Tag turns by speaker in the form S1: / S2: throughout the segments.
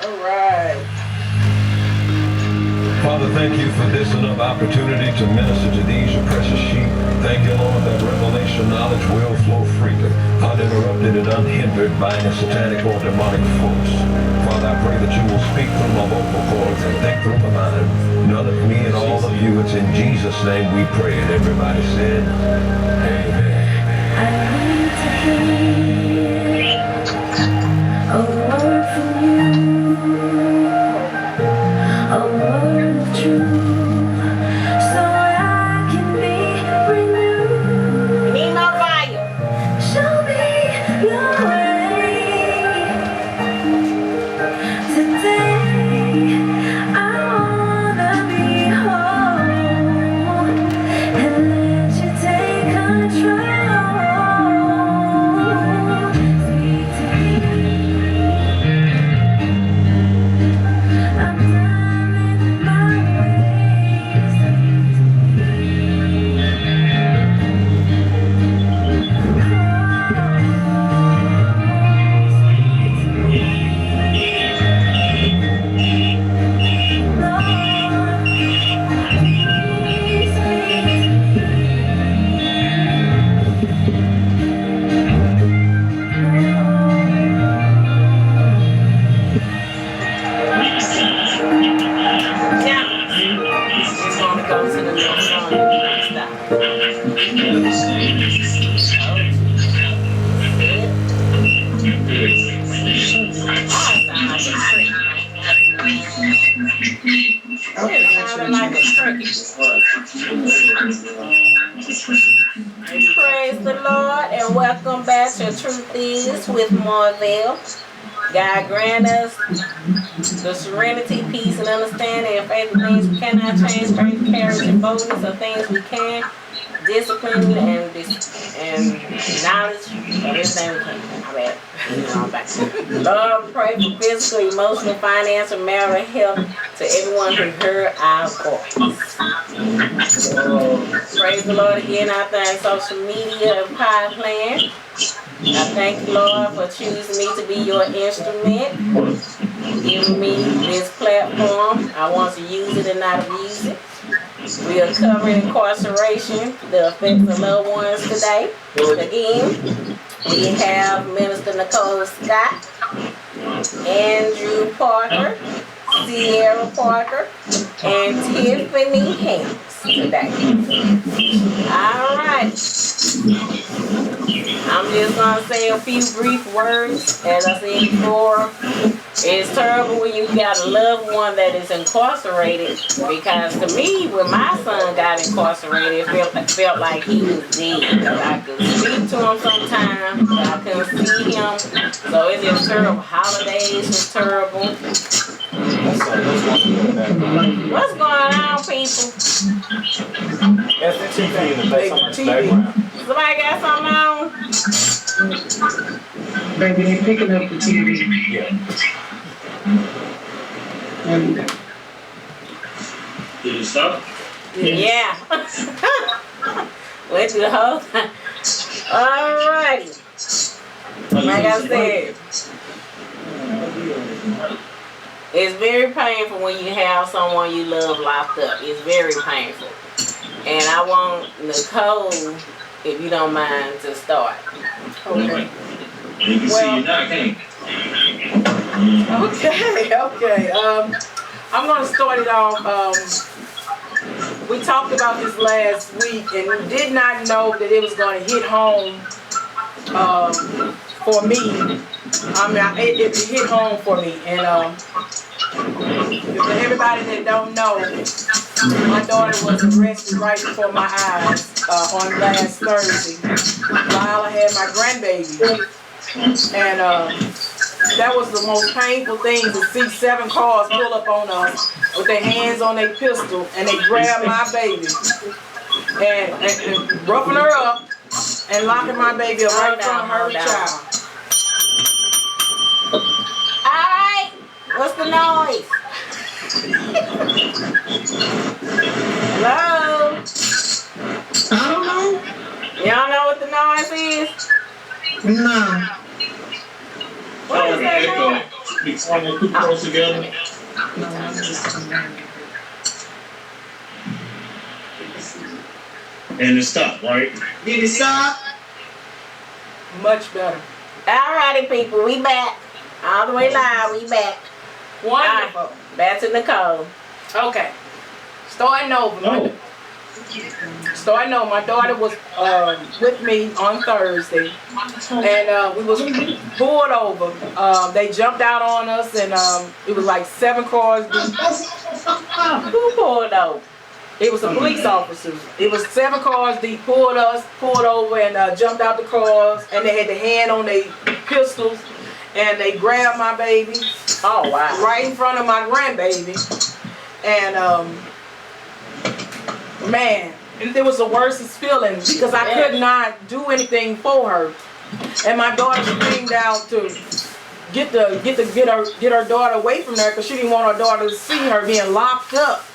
S1: All right.
S2: Father, thank you for this another opportunity to minister to these, your precious sheep. Thank you, Lord, that revelation knowledge will flow freely, uninterrupted and unhindered by any satanic or demonic force. Father, I pray that you will speak through my vocal cords and think through my mind. None of me and all of you. It's in Jesus' name we pray. And everybody said, Amen.
S3: I need to hear a word from you, a word of truth, so I can be renewed.
S1: We need more fire.
S3: Show me your way. Today I wanna be whole and let you take control. Speak to me. I'm done with my ways.
S1: Now, it's going to go to the next song. Stop. Sounded like a cricket. Praise the Lord and welcome back to Truth Is with Marvell. God grant us the serenity, peace, and understanding and faith in things we cannot change, faith, courage, and boldness of things we can, discipline and knowledge of everything we can. I'm back. Lord, we pray for physical, emotional, financial, marital health to everyone who heard our voice. Praise the Lord again. I thank social media and Power Plan. I thank you, Lord, for choosing me to be your instrument, giving me this platform. I want to use it and not abuse it. We are covering incarceration, the effects of loved ones today. Again, we have Minister Nicole Scott, Andrew Parker, Sierra Parker, and Tiffany Hanks today. All right. I'm just going to say a few brief words. As I said before, it's terrible when you got a loved one that is incarcerated, because to me, when my son got incarcerated, it felt like he was dead. I could speak to him sometimes, but I couldn't see him. So it's just terrible. Holidays was terrible. What's going on, people?
S4: That's the TV in the background.
S1: Somebody got something on?
S5: Baby, they picking up the TV.
S4: Yeah.
S6: Did it stop?
S1: Yeah. Went through the whole time. Alrighty. Like I said, it's very painful when you have someone you love locked up. It's very painful. And I want Nicole, if you don't mind, to start.
S6: Okay. You can see you now, can't you?
S5: Okay. I'm going to start it off. We talked about this last week, and we did not know that it was going to hit home for me. I mean, it hit home for me. And for everybody that don't know, my daughter was arrested right before my eyes on last Thursday while I had my grandbaby. And that was the most painful thing, to see 7 cars pull up on us with their hands on their pistol, and they grab my baby and roughing her up and locking my baby up right in front of her child.
S1: Alright, what's the noise? Hello?
S5: I don't know.
S1: Y'all know what the noise is?
S5: No.
S1: What is that noise?
S6: before they put those together? And it stopped, right?
S7: Did it stop?
S5: Much better.
S1: Alrighty, people, we back. All the way live, we back.
S5: Wonderful.
S1: Back to Nicole.
S5: Okay. Starting over.
S6: No.
S5: Starting over. My daughter was with me on Thursday, and we was pulled over. They jumped out on us, and it was like 7 cars deep.
S1: Who pulled over?
S5: It was the police officers. It was 7 cars deep, pulled over, and jumped out the cars, and they had the hand on their pistols, and they grabbed my baby.
S1: Oh, wow.
S5: Right in front of my grandbaby. And man, it was the worst feeling because I could not do anything for her. And my daughter screamed out to get her daughter away from there because she didn't want her daughter to see her being locked up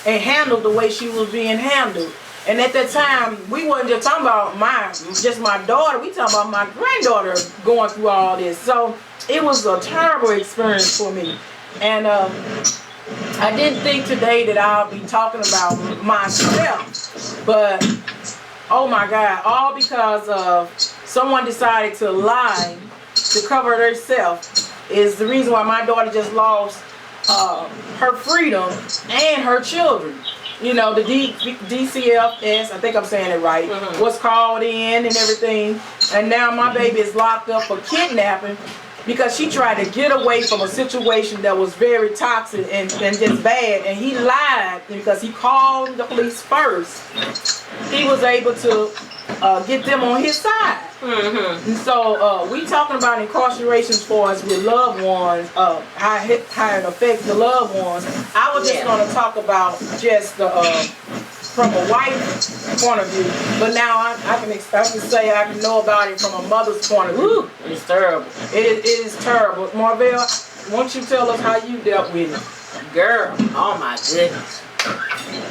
S5: and handled the way she was being handled. And at that time, we wasn't just talking about my daughter, we talking about my granddaughter going through all this. So it was a terrible experience for me. And I didn't think today that I'll be talking about myself, but oh my God, all because of someone decided to lie to cover themselves is the reason why my daughter just lost her freedom and her children. You know, the DCFS, I think I'm saying it right, was called in and everything. And now my baby is locked up for kidnapping because she tried to get away from a situation that was very toxic and just bad. And he lied because he called the police first. He was able to get them on his side. And so we talking about incarceration for us with loved ones, how it affects the loved ones. I was just going to talk about just from a wife's point of view, but now I can say I can know about it from a mother's point of view.
S1: It's terrible.
S5: It is terrible. Marvell, why don't you tell us how you dealt with it?
S1: Girl, oh my goodness.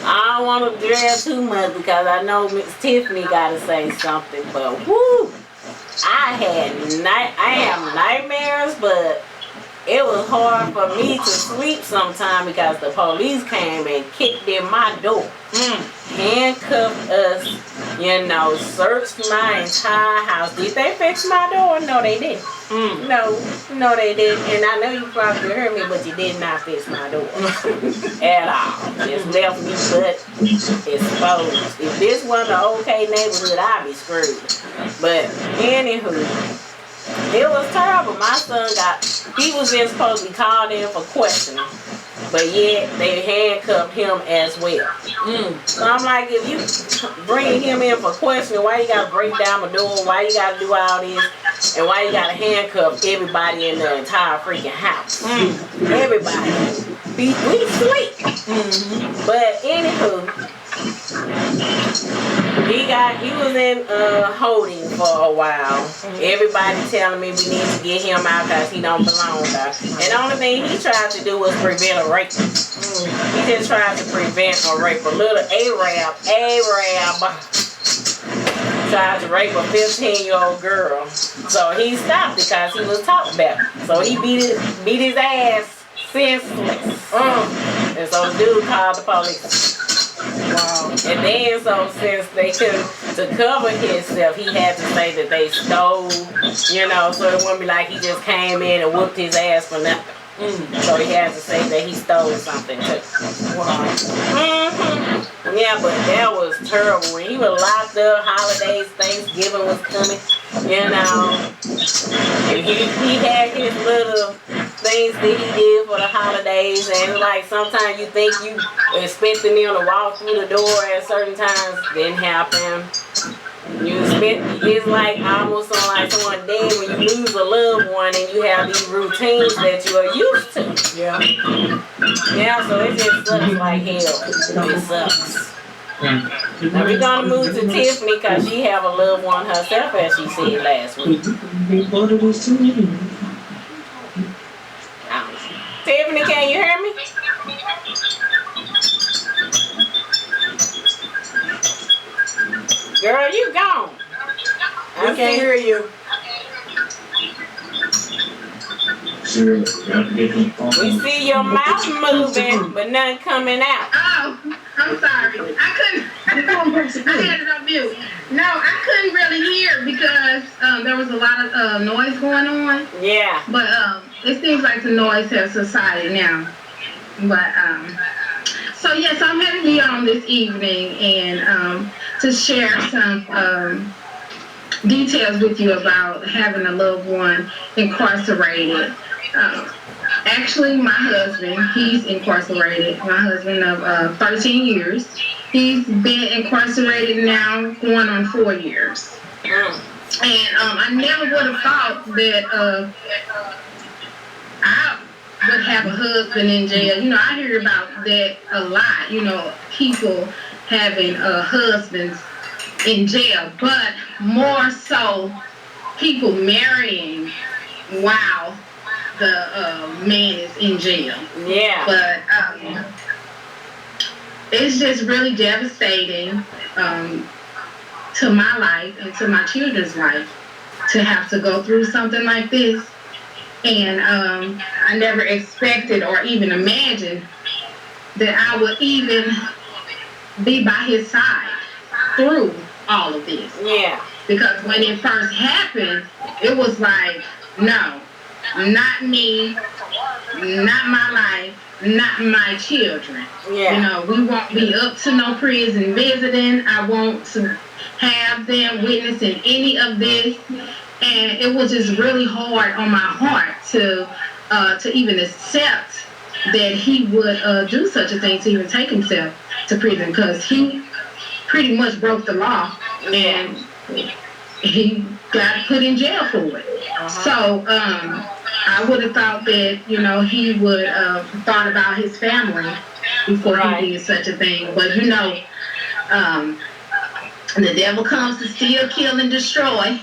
S1: I don't want to drag too much because I know Miss Tiffany got to say something, but whoo, I have nightmares, but it was hard for me to sleep sometime because the police came and kicked in my door, handcuffed us, you know, searched my entire house. Did they fix my door? No, they didn't. No, they didn't. And I know you probably heard me, but you did not fix my door at all. Just left me butt exposed. If this wasn't an okay neighborhood, I'd be screwed. But anywho, it was terrible. My son he was then supposed to be called in for questioning, but yet they handcuffed him as well. So I'm like, if you bring him in for questioning, why you gotta break down the door? Why you gotta do all this? And why you gotta handcuff everybody in the entire freaking house? Everybody. We sleep. But anywho, he was in holding for a while. Everybody telling me we need to get him out because he don't belong there. And the only thing he tried to do was prevent a rape. He just tried to prevent a rape. A little Arab tried to rape a 15-year-old girl. So he stopped because he was talked about. So he beat his ass senseless. And so the dude called the police. Wow. And then so since they to cover himself, he had to say that they stole, you know, so it wouldn't be like he just came in and whooped his ass for nothing. So he had to say that he stole something too. Wow. Yeah, but that was terrible. When he was locked up, holidays, Thanksgiving was coming, you know. And he had his little things that he did for the holidays, and like sometimes you think you expecting them to walk through the door at certain times, didn't happen. It's like almost on like someone dead when you lose a loved one and you have these routines that you are used to. Yeah, so it just sucks like hell. It sucks. Now we're gonna move to Tiffany because she have a loved one herself, as she said last week. Tiffany, can you hear me? Girl, you gone.
S5: I can't hear you.
S1: We see your mouth moving, but nothing coming out.
S7: Oh, I'm sorry. I couldn't. I had it on mute. No, I couldn't really hear because there was a lot of noise going on.
S1: Yeah.
S7: But it seems like the noise has subsided now. But so yes, I'm happy to be on this evening and to share some details with you about having a loved one incarcerated. Actually, my husband, he's incarcerated. My husband of 13 years. He's been incarcerated now going on 4 years. And I never would have thought that I would have a husband in jail. You know, I hear about that a lot, you know, people having husbands in jail, but more so people marrying while the man is in jail.
S1: Yeah.
S7: But it's just really devastating to my life and to my children's life to have to go through something like this. And I never expected or even imagined that I would even be by his side through all of this.
S1: Yeah.
S7: Because when it first happened, it was like, no, not me, not my life, not my children.
S1: Yeah.
S7: You know, we won't be up to no prison visiting. I won't have them witnessing any of this. And it was just really hard on my heart to even accept that he would do such a thing, to even take himself to prison, because he pretty much broke the law and he got put in jail for it. So I would have thought that, you know, he would thought about his family before he did such a thing. But you know, the devil comes to steal, kill, and destroy.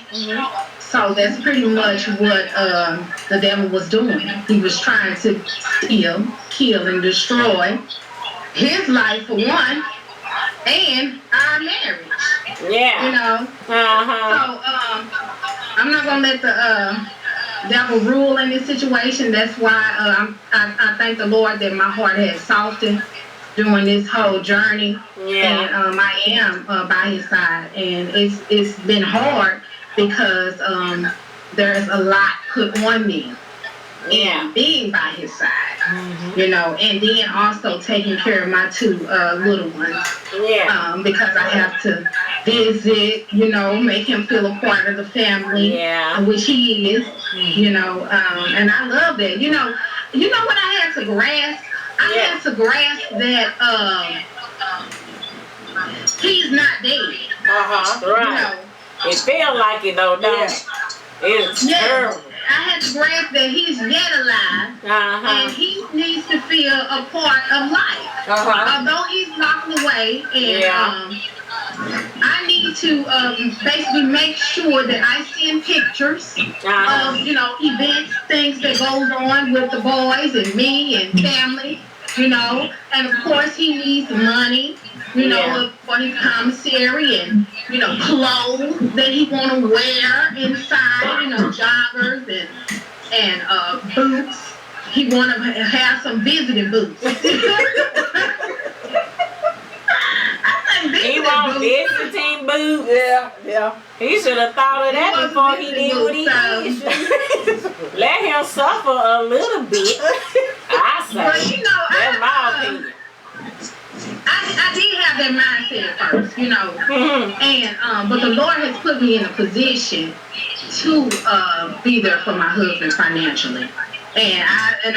S7: So that's pretty much what the devil was doing. He was trying to steal, kill, and destroy his life for one, and our marriage.
S1: Yeah.
S7: You know. So I'm not gonna let the devil rule in this situation. That's why I thank the Lord that my heart has softened during this whole journey.
S1: Yeah.
S7: And I am by his side, and it's been hard because there's a lot put on me in being by his side. You know, and then also taking care of my two little ones.
S1: Yeah.
S7: Because I have to visit, you know, make him feel a part of the family, which he is, you know, and I love that. You know what I had to grasp? I had to grasp that he's not dead.
S1: Right.
S7: You know,
S1: it feel like it though, don't it? It's terrible.
S7: I had to grasp that he's yet alive, and he needs to feel a part of life. Although he's locked away, and I need to basically make sure that I send pictures of, you know, events, things that goes on with the boys and me and family, you know. And of course he needs money, you know, for his commissary, and, you know, clothes that he want to wear inside, you know, joggers and boots. He want to have some visiting boots.
S1: He want visiting boots.
S5: Yeah.
S1: He should have thought of that before he did what he did. Let him suffer a little bit. I say.
S7: But you know,
S1: that's my opinion.
S7: I did have that mindset at first, you know, and but the Lord has put me in a position to be there for my husband financially, and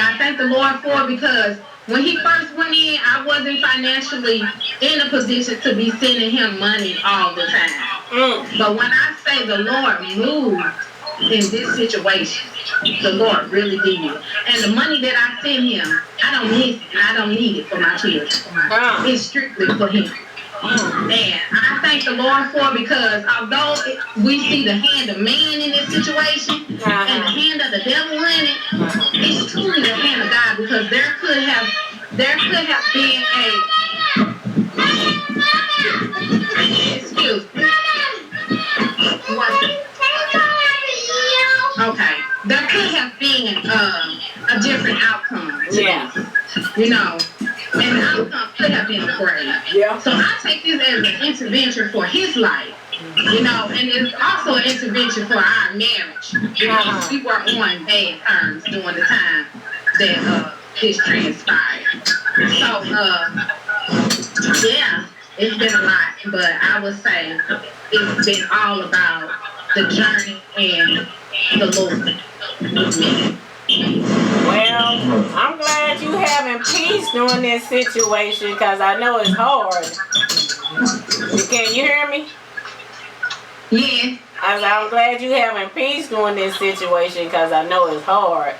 S7: I thank the Lord for it, because when he first went in, I wasn't financially in a position to be sending him money all the time. But when I say the Lord moved in this situation, the Lord really did. And the money that I send him, I don't miss it, and I don't need it for my children. It's strictly for him. And I thank the Lord for it, because although we see the hand of man in this situation and the hand of the devil in it, it's truly the hand of God, because there could have been excuse me. Okay. There could have been a different outcome.
S1: Yeah.
S7: You know, and the outcome could have been great.
S5: Yeah.
S7: So I take this as an intervention for his life. You know, and it's also an intervention for our marriage. Because we were on bad terms during the time that this transpired. So, yeah, it's been a lot, but I would say it's been all about the journey and the Lord with me.
S1: Well, I'm glad you having peace during this situation because I know it's hard. Can you hear me?
S7: Yeah.
S1: I'm glad you having peace during this situation because I know it's hard.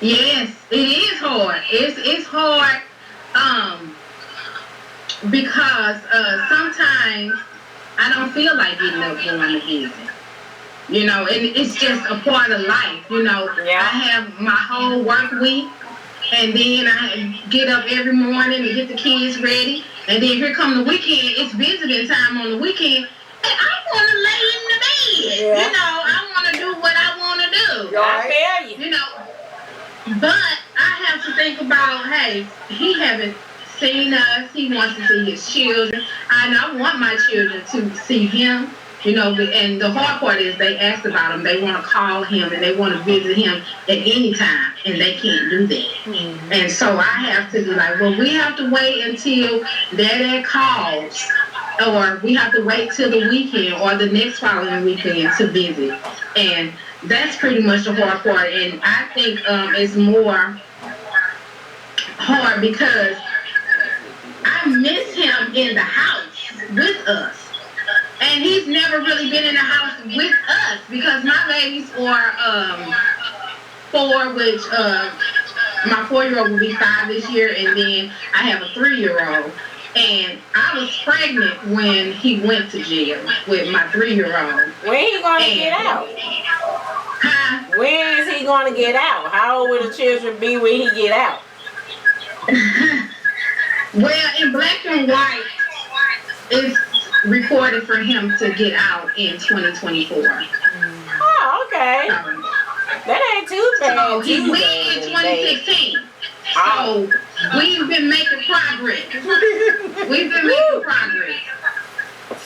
S7: Yes, it is hard. It's hard because sometimes I don't feel like getting up going to visit. You know, and it's just a part of life. You know,
S1: Yeah.
S7: I have my whole work week, and then I get up every morning and get the kids ready, and then here come the weekend. It's visiting time on the weekend, and I want to lay in the bed.
S5: Yeah.
S7: You know, I want to do what I want to do.
S1: I feel you.
S7: You know, but I have to think about, hey, he haven't seen us. He wants to see his children, and I want my children to see him. You know, and the hard part is they ask about him. They want to call him and they want to visit him at any time, and they can't do that. Mm-hmm. And so I have to be like, well, we have to wait until Dad calls, or we have to wait till the weekend or the next following weekend to visit. And that's pretty much the hard part. And I think it's more hard because I miss him in the house with us. And he's never really been in the house with us because my babies are 4, which my 4-year-old will be 5 this year, and then I have a 3-year-old. And I was pregnant when he went to jail with my 3-year-old.
S1: When he gonna get out?
S7: Huh?
S1: When is he gonna get out? How old will the children be when he get out?
S7: Well, in black and white, it's recorded for him to get out in 2024.
S1: Oh, okay. That ain't too bad.
S7: So he went in 2016. So we've been making progress.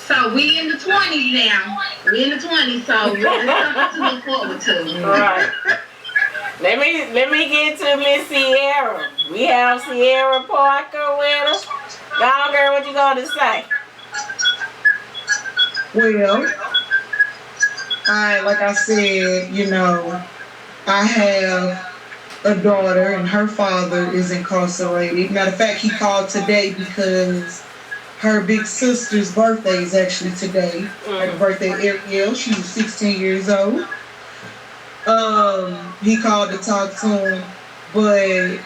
S7: So we in the 20s now. We in the 20s, so it's something to look forward to.
S1: All right. Let me get to Miss Sierra. We have Sierra Parker with us. Go on, girl, what you gonna say?
S8: Well, like I said, you know, I have a daughter and her father is incarcerated. Matter of fact, he called today because her big sister's birthday is actually today. Her birthday, Ariel, she was 16 years old. He called to talk to him, but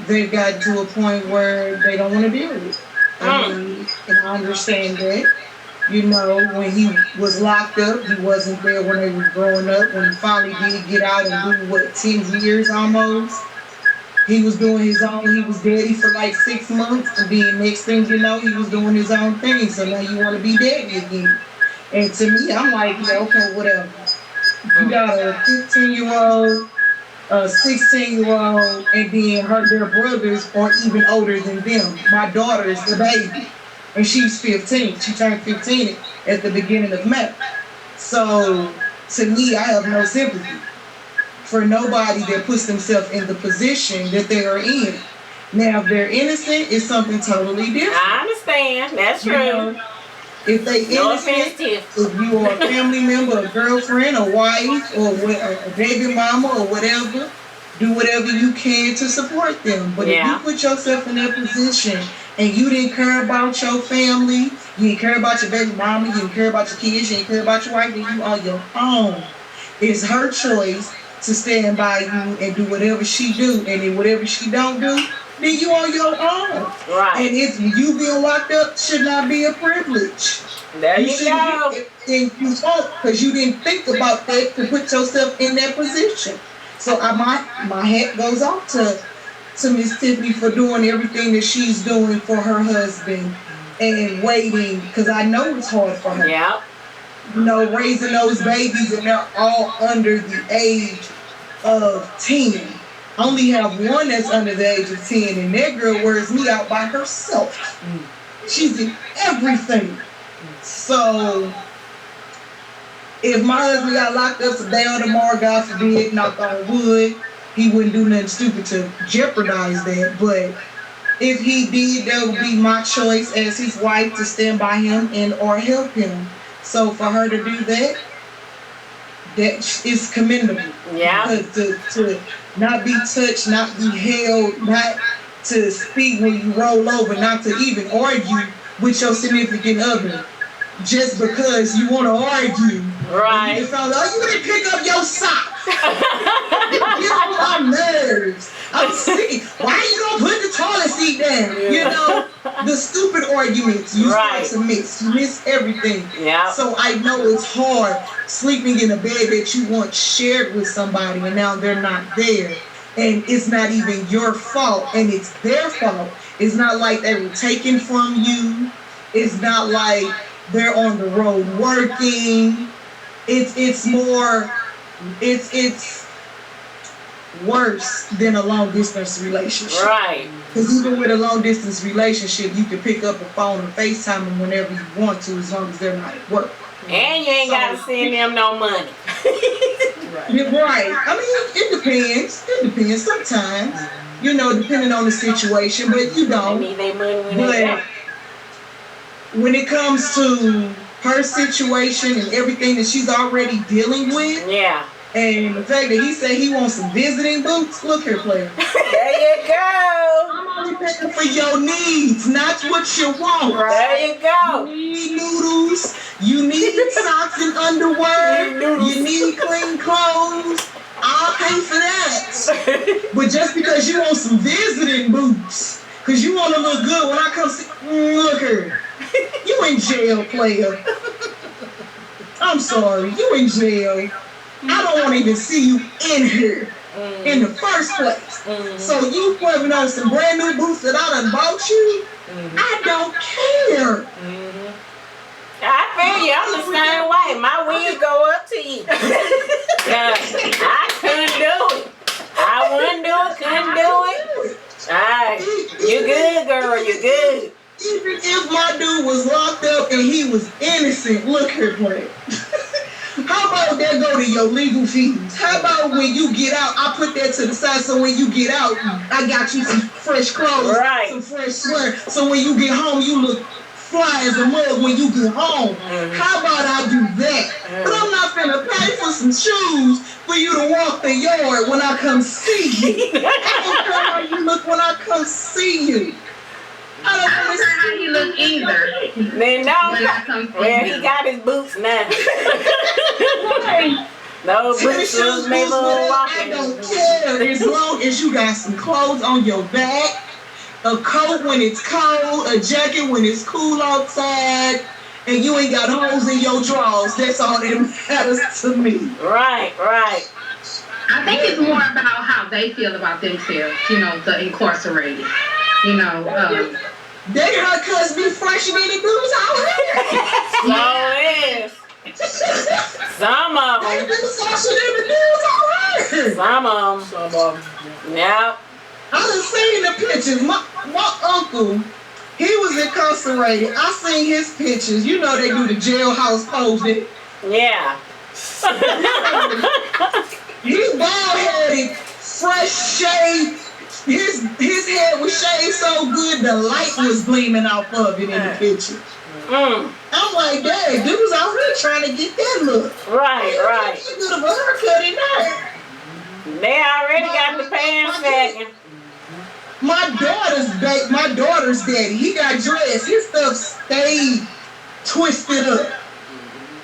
S8: they've gotten to a point where they don't want to deal with it. I mean, and I understand that. You know, when he was locked up, he wasn't there when they were growing up. When he finally did get out and do, 10 years almost, he was doing his own. He was daddy for like 6 months, and then next thing you know, he was doing his own thing. So now you want to be daddy again. And to me, I'm like, yeah, okay, whatever. You got a 15-year-old, a 16-year-old, and then their brothers are even older than them. My daughter is the baby. And she's 15. She turned 15 at the beginning of May. So, to me, I have no sympathy for nobody that puts themselves in the position that they are in. Now, if they're innocent, it's something totally different.
S1: I understand. That's true.
S8: You know, if they innocent, if you are a family member, a girlfriend, a wife, or a baby mama, or whatever, do whatever you can to support them. But if you put yourself in that position and you didn't care about your family, you didn't care about your baby mama, you didn't care about your kids, you didn't care about your wife, then you on your own. It's her choice to stand by you and do whatever she do, and then whatever she don't do, then you on your own.
S1: Right.
S8: And if you being locked up should not be a privilege.
S1: There you go.
S8: And you won't, because you didn't think about that to put yourself in that position. So my hat goes off to Miss Tiffany for doing everything that she's doing for her husband and waiting, because I know it's hard for her.
S1: Yeah.
S8: You know, raising those babies, and they're all under the age of 10. I only have one that's under the age of 10, and that girl wears me out by herself. She's in everything. So, if my husband got locked up today or tomorrow, God forbid, knock on wood, he wouldn't do nothing stupid to jeopardize that. But if he did, that would be my choice as his wife to stand by him and or help him. So for her to do that, that is commendable.
S1: Yeah.
S8: To not be touched, not be held, not to speak when you roll over, not to even argue with your significant other just because you want to argue.
S1: Right.
S8: You found out you didn't pick up your sock. Get on my nerves. I'm sick. Why you don't put the toilet seat down?
S1: Yeah.
S8: You know, the stupid arguments. You
S1: Right.
S8: start to miss. You miss everything.
S1: Yeah.
S8: So I know it's hard sleeping in a bed that you once shared with somebody and now they're not there. And it's not even your fault and it's their fault. It's not like they were taken from you. It's not like they're on the road working. It's more, it's worse than a long distance relationship.
S1: Right.
S8: Because even with a long distance relationship, you can pick up a phone and FaceTime them whenever you want to, as long as they're not at work.
S1: And you ain't got to send them no money.
S8: Right. I mean, it depends. It depends sometimes. You know, depending on the situation, but you
S1: They
S8: don't.
S1: need their money when they
S8: But
S1: got.
S8: when it comes to her situation and everything that she's already dealing with,
S1: Yeah.
S8: and the fact that he said he wants some visiting boots, look here, player.
S1: There you go.
S8: I'm only paying for your needs, not what you want.
S1: There you
S8: You
S1: go.
S8: need noodles, you need socks and underwear, you need clean clothes. I'll pay for that. But just because you want some visiting boots, because you want to look good when I come see, look here. You in jail, player. I'm sorry, you in jail. I don't want to even see you in here in the first place. So you putting on some brand new boots that I done bought you? I don't care.
S1: I feel you. I'm the same way. My wig go up to you. Yeah, I couldn't do it. I wouldn't do it. Couldn't do it. All right. You good, girl. You good.
S8: Even if my dude was locked up and he was innocent, look here, play. How about that go to your legal fees? How about when you get out, I put that to the side so when you get out, I got you some fresh clothes,
S1: Right.
S8: some fresh sweater. So when you get home, you look fly as a mug when you get home. How about I do that? But I'm not finna pay for some shoes for you to walk the yard when I come see you. I don't care how you look when I come see you. I don't
S7: I don't
S8: want
S7: care how he look either.
S1: Then no.
S7: When I come see
S1: Well,
S7: you.
S1: he got his boots now.
S8: to
S1: Those
S8: Tennis
S1: boots
S8: shoes,
S1: was made
S8: boots,
S1: for
S8: I
S1: walking.
S8: don't care as long as you got some clothes on your back, a coat when it's cold, a jacket when it's cool outside, and you ain't got holes in your drawers. That's all that matters to me.
S1: Right, right.
S7: I think it's more about how they feel about themselves, you know, the incarcerated. You know,
S8: They haircuts be fresher than the dudes out
S1: So is. Some of
S8: here. They
S1: them.
S8: be fresher than the dudes out here.
S1: Some of them.
S5: Some of them.
S1: Yep.
S8: I done seen the pictures. My uncle, he was incarcerated. I seen his pictures. You know they do the jailhouse posing.
S1: Yeah.
S8: He's bald-headed, fresh shaved. His head was shaved so good the light was gleaming off of it in the picture. I'm like, dang, dudes out here trying to get that look.
S1: Right, right.
S8: Too good of a haircut in there.
S1: They already got the pants sagging.
S8: My daughter's daddy, he got dressed. His stuff stayed twisted up.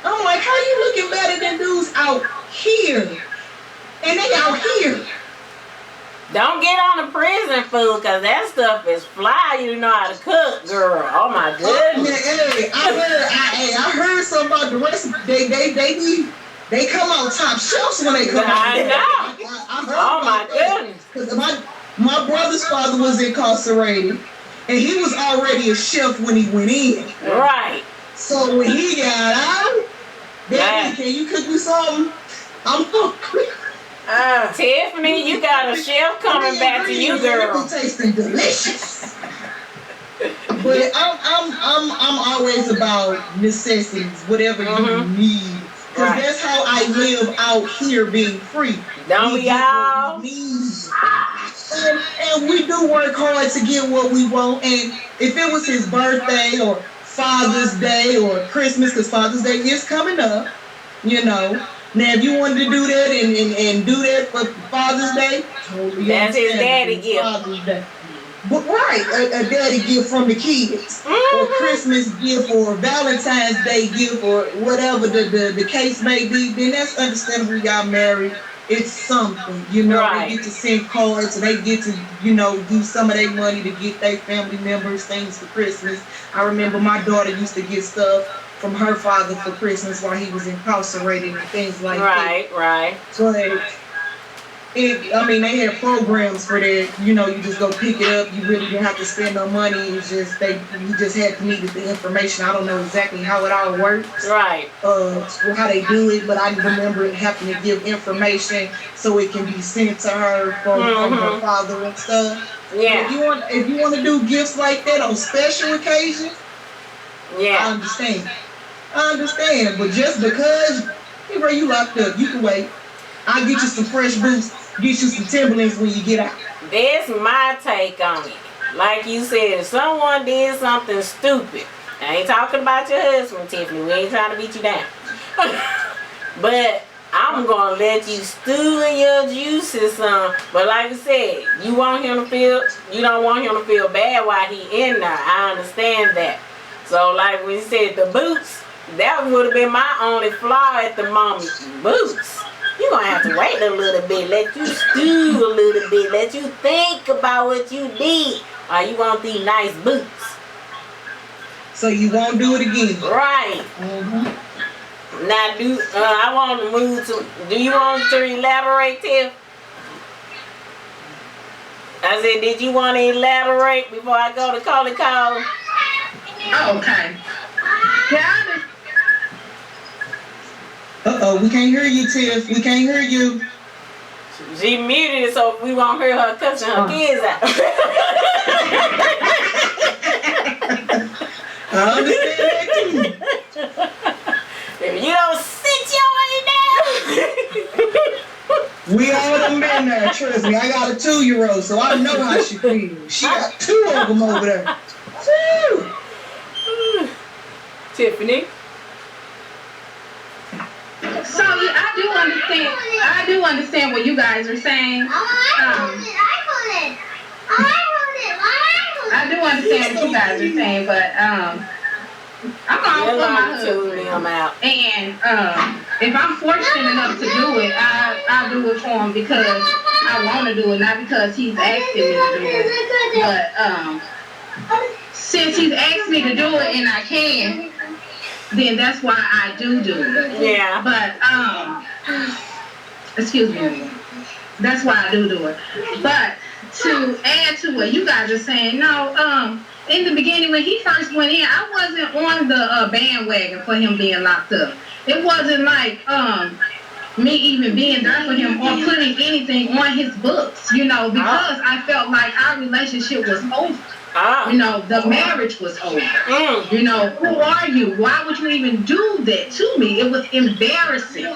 S8: I'm like, how you looking better than dudes out here? And they out here.
S1: Don't get on the prison food, cause that stuff is fly. You know how to cook, girl. Oh my goodness.
S8: Hey, I heard something about the rest. They come out top shelves when they come out.
S1: I know.
S8: I heard
S1: Oh my
S8: about that.
S1: goodness.
S8: 'Cause my brother's father was incarcerated, and he was already a chef when he went in.
S1: Right.
S8: So when he got out,
S1: Yeah.
S8: Daddy, can you cook me something? I'm hungry.
S1: Tiffany, you got a chef coming back to you, girl.
S8: Tasting delicious. But I'm always about necessities, whatever you need. Because that's how I live out here being free.
S1: Don't we all?
S8: And we do work hard to get what we want. And if it was his birthday or Father's Day or Christmas, because Father's Day is coming up, you know. Now, if you wanted to do that and do that for Father's Day, totally
S1: that's his daddy gift.
S8: Father's Day. But a daddy gift from the kids, or Christmas gift, or Valentine's Day gift, or whatever the case may be, then that's understandable. Y'all married. It's something, you know.
S1: Right.
S8: They get to send cards, and they get to, you know, use some of their money to get their family members things for Christmas. I remember my daughter used to get stuff from her father for Christmas while he was incarcerated and things like that.
S1: Right.
S8: But they had programs for that. You know, you just go pick it up. You really didn't have to spend no money. It's just you just had to need the information. I don't know exactly how it all works.
S1: Right.
S8: How they do it, but I remember having to give information so it can be sent to her from her father and stuff.
S1: Yeah.
S8: If you want to do gifts like that on special occasions,
S1: yeah,
S8: I understand. But just because, hey bro, you locked up, you can wait. I'll get you some fresh boots, get you some Timberlands when you get out.
S1: That's my take on it. Like you said, if someone did something stupid, I ain't talking about your husband, Tiffany. We ain't trying to beat you down. But I'm gonna let you stew in your juices some. But like I said, you don't want him to feel bad while he in there. I understand that. So like when you said the boots, that would have been my only flaw at the moment. Boots. You're going to have to wait a little bit, let you stew a little bit, let you think about what you did. Or you want these nice boots.
S8: So you won't do it again.
S1: Right. Now, I want to move to, do you want to elaborate, Tiff? I said, did you want to elaborate before I go to call it call?
S7: Oh, okay. Got it.
S8: Uh-oh, we can't hear you, Tiff. We can't hear you.
S1: She muted it so we won't hear her cussing her kids out.
S8: I understand that too.
S1: If you don't sit your way down.
S8: We all done been there, trust me. I got a 2-year-old, so I know how she feels. She got 2 of them over there. Woo.
S1: Tiffany?
S7: So I do understand what you guys are saying. I do understand what you guys are saying, but I'm gonna put my husband out. And if I'm fortunate enough to do it, I'll do it for him because I want to do it, not because he's asking me to do it. But since he's asked me to do it and I can, then that's why I do it.
S1: Yeah.
S7: But excuse me. That's why I do it. But to add to what you guys are saying, no, in the beginning when he first went in, I wasn't on the bandwagon for him being locked up. It wasn't like me even being there for him or putting anything on his books, you know, because I felt like our relationship was over. You know, the marriage was over. You know, who are you? Why would you even do that to me? It was embarrassing.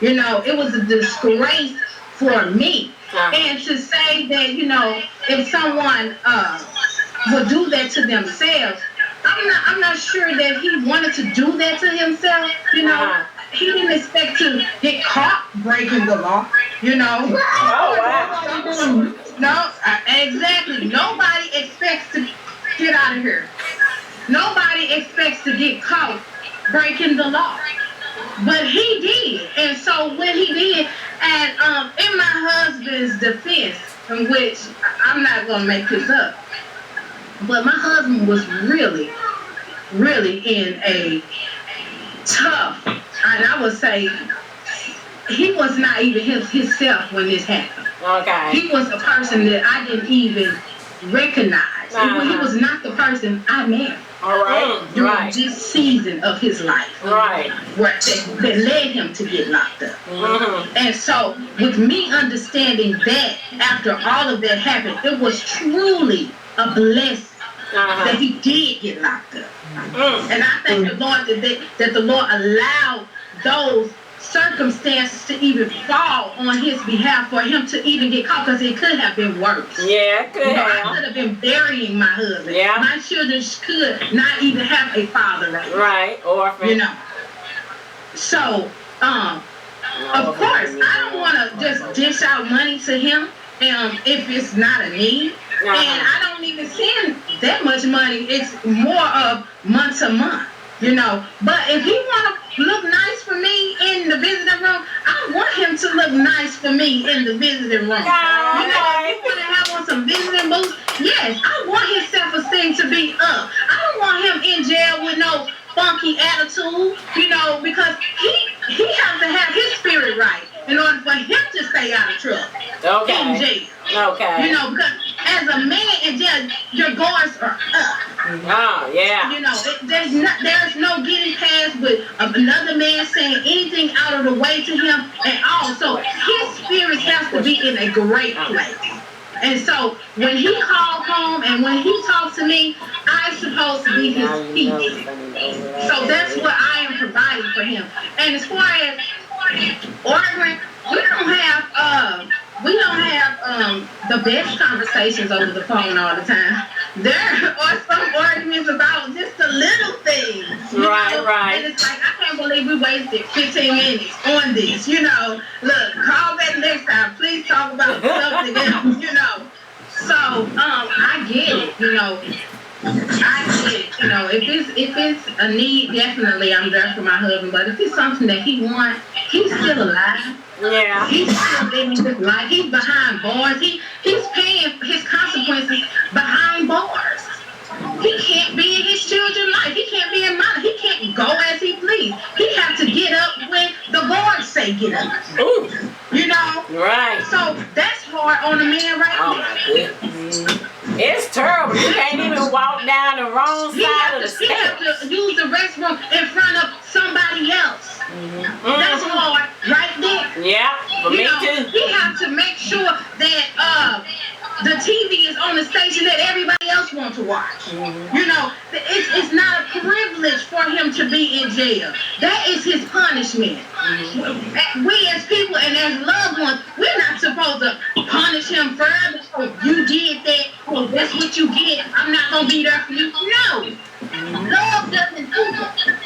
S7: You know, it was a disgrace for me. And to say that, you know, if someone would do that to themselves, I'm not sure that he wanted to do that to himself. You know, he didn't expect to get caught breaking the law. You know.
S1: Oh wow.
S7: No, exactly. Nobody expects to get out of here. Nobody expects to get caught breaking the law. But he did. And so when he did, and in my husband's defense, in which I'm not going to make this up, but my husband was really, really in a tough, and I would say, he was not even himself when this happened.
S1: Okay.
S7: He was a person that I didn't even recognize. he was not the person I married.
S5: All right.
S7: During this season of his life,
S1: Right.
S7: where that led him to get locked up. And so, with me understanding that after all of that happened, it was truly a blessing that he did get locked up. And I thank the Lord that the Lord allowed those circumstances to even fall on his behalf for him to even get caught, because it could have been worse.
S1: Yeah, it could have.
S7: I could have been burying my husband.
S1: Yeah.
S7: My children could not even have a father right now.
S1: Right, orphan.
S7: You know. So, of course, I don't want to just dish out money to him if it's not a need. And I don't even send that much money. It's more of month to month, you know. But if he want to look nice for me in the visiting room, I want him to look nice for me in the visiting room. You know, if he want to have on some visiting boots, yes, I want his self-esteem to be up. I don't want him in jail with no funky attitude, you know, because he has to have his spirit right in order for him to stay out of trouble. In jail.
S1: Okay.
S7: You know, because as a man in jail, your guards are up.
S1: Oh, yeah.
S7: You know, there's no getting past with another man saying anything out of the way to him at all. So his spirit has to be in a great place. And so when he called home and when he talked to me, I'm supposed to be his peace. So that's what I am providing for him. And as far as ordering, we don't have the best conversations over the phone all the time. There are some arguments about just the little things.
S1: Right.
S7: And it's like, I can't believe we wasted 15 minutes on this, you know. Look, call back next time. Please talk about something else, you know. So, I get it, you know. I get it, you know. If it's a need, definitely I'm there for my husband. But if it's something that he wants, he's still alive.
S1: Yeah.
S7: He's still living his life. He's behind bars. He's paying his consequences behind bars. He can't be in his children's life. He can't be in mine. He can't go as he please. He has to get up when the guards say get up.
S1: Ooh.
S7: You know?
S1: Right.
S7: So that's hard on a man right
S1: Oh,
S7: now.
S1: my goodness. It's terrible. You can't even walk down the wrong side of the
S7: He has
S1: steps.
S7: to use the restroom in front of somebody else. That's hard right there.
S1: Yeah, for me too.
S7: He has to make sure that the TV is on the station that everybody else wants to watch. You know, it's not a privilege for him to be in jail. That is his punishment. We as people and as loved ones, we're not supposed to punish him further. Oh, you did that. Oh, that's what you get. I'm not going to be there for you. No. Love doesn't do that.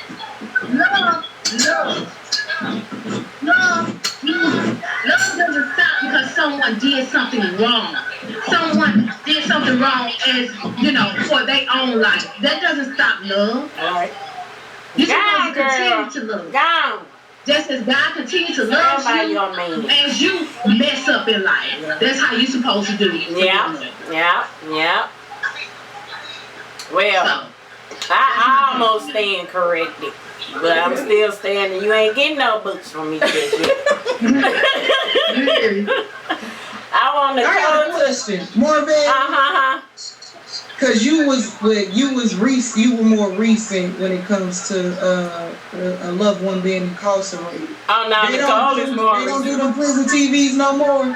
S7: Love doesn't stop because someone did something wrong. Someone did something wrong as, you know, for their own life. That doesn't stop love.
S1: All right.
S7: You're
S1: Gone,
S7: supposed to continue
S1: girl.
S7: to love.
S1: Gone.
S7: Just as God continues to love
S1: Everybody
S7: you,
S1: gonna mean it.
S7: as you mess up in life. That's how you're supposed to do it.
S1: Yeah. Well, I almost stand corrected. But I'm still standing. You ain't getting no books from me just yet. I want to
S8: I got a
S1: go to.
S8: question, Marvin. Cause you were more recent when it comes to a loved one being incarcerated.
S1: Oh no, Nicole is more.
S8: They don't do them prison TVs no more.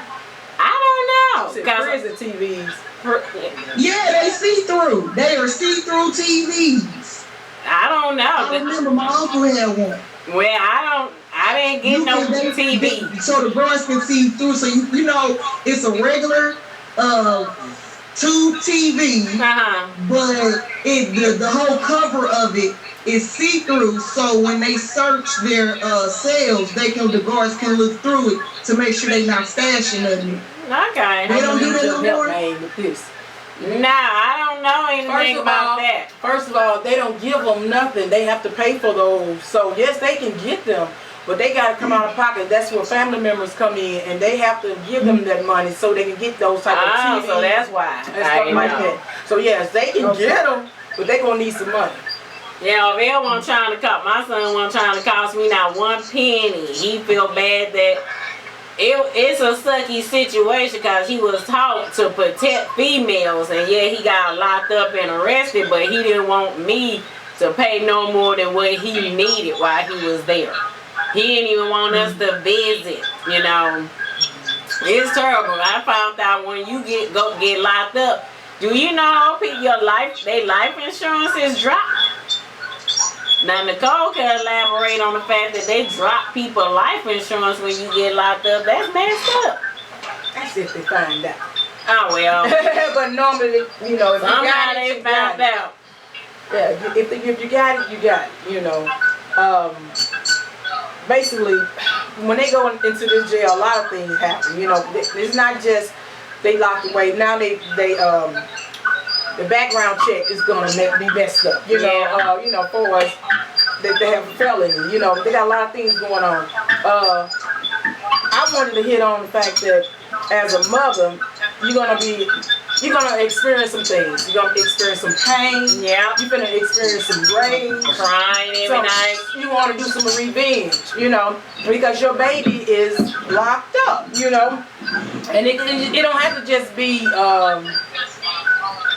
S1: I don't know.
S5: Prison TVs.
S8: Yeah, they see through. They are see through TVs.
S1: I don't know.
S8: I remember my uncle had one.
S1: Well, I didn't get no TV.
S8: So the girls can see through. So you know it's a regular tube TV, but the whole cover of it is see through. So when they search their cells, the guards can look through it to make sure they not stashing nothing.
S1: Okay.
S8: They don't do that no more.
S5: With this.
S1: No, I don't know anything about that.
S5: First of all, they don't give them nothing. They have to pay for those. So yes, they can get them, but they got to come out of pocket. That's where family members come in, and they have to give them that money so they can get those type of TVs.
S1: So that's why.
S5: And stuff like that. So yes, they can get them, but they gonna need some money.
S1: Yeah, they wasn't trying to cost. My son wasn't trying to cost me not one penny. He feel bad that it's a sucky situation because he was taught to protect females, and yeah, he got locked up and arrested, but he didn't want me to pay no more than what he needed while he was there. He didn't even want us to visit, you know. It's terrible. I found out when you get locked up, do you know your life insurance is dropped? Now Nicole can elaborate on the fact that they drop people life insurance when you get locked up. That's messed up.
S5: That's if they find out.
S1: Oh well.
S5: But normally, you know, if
S1: somehow
S5: you got it,
S1: they
S5: you
S1: found
S5: got it.
S1: out.
S5: Yeah, if you got it, you got it. You know, basically, when they go into this jail, a lot of things happen. You know, it's not just they locked away. Now the background check is gonna be messed up. You know, you know, for us, they have a felony. You know, they got a lot of things going on. I wanted to hit on the fact that as a mother, you're gonna experience some things. You're gonna experience some pain.
S1: Yeah.
S5: You're gonna experience some rage,
S1: Crying every night.
S5: You want to do some revenge, you know, because your baby is locked up, you know, and it don't have to just be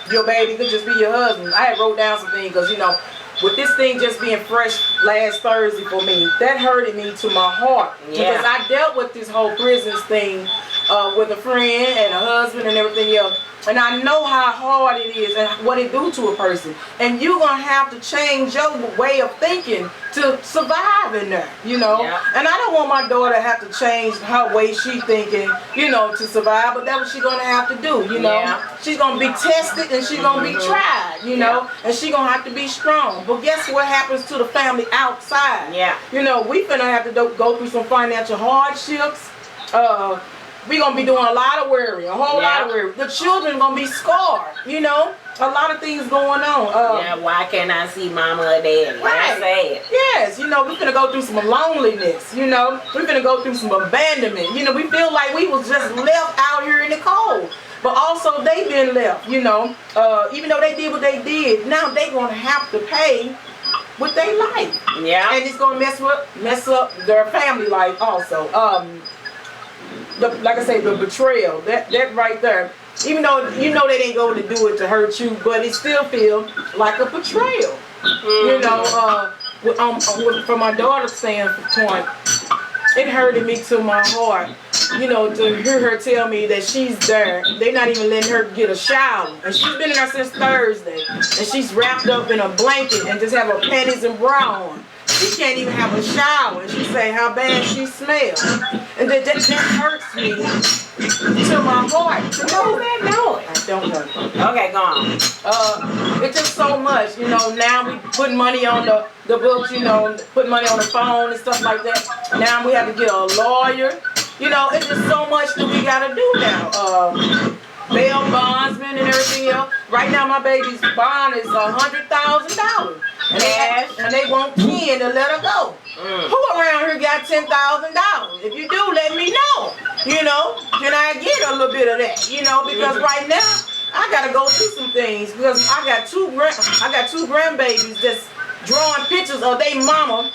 S5: your baby. It could just be your husband. I had wrote down some things because, you know, with this thing just being fresh last Thursday for me, that hurted me to my heart.
S1: Yeah.
S5: Because I dealt with this whole prisons thing with a friend and a husband and everything else. And I know how hard it is and what it do to a person. And you're going to have to change your way of thinking to survive in there, you know.
S1: Yeah.
S5: And I don't want my daughter to have to change her way she thinking, you know, to survive. But that's what she's going to have to do, you know.
S1: Yeah.
S5: She's going to be tested and she's going to be tried, you know. And she's going to have to be strong. But guess what happens to the family outside?
S1: Yeah.
S5: You know, we finna have to go through some financial hardships. We're going to be doing a lot of worry, a whole lot of worry. The children going to be scarred, you know. A lot of things going on.
S1: Yeah, why can't I see mama or daddy?
S5: Right.
S1: That's sad.
S5: Yes, you know, we're going to go through some loneliness, you know. We're going to go through some abandonment. You know, we feel like we was just left out here in the cold. But also they been left, you know. Even though they did what they did, now they going to have to pay with their life.
S1: Yeah.
S5: And it's going to mess up their family life also. Like I say, the betrayal, that right there, even though you know they didn't go to do it to hurt you, but it still feels like a betrayal. You know, from my daughter's standpoint, it hurted me to my heart, you know, to hear her tell me that she's there. They're not even letting her get a shower. And she's been in there since Thursday. And she's wrapped up in a blanket and just have her panties and bra on. She can't even have a shower. And she say how bad she smells. And that hurts me to my heart.
S1: What was that noise?
S5: I don't know.
S1: Okay, go on.
S5: It's just so much, you know. Now we put money on the books, you know, put money on the phone and stuff like that. Now we have to get a lawyer. You know, it's just so much that we gotta do now. Bail bondsman and everything else. Right now my baby's bond is $100,000. And they want 10 to let her go. Who around here got $10,000? If you do, let me know. You know, can I get a little bit of that? You know, because right now I gotta go through some things because I got two grandbabies that's drawing pictures of their mama,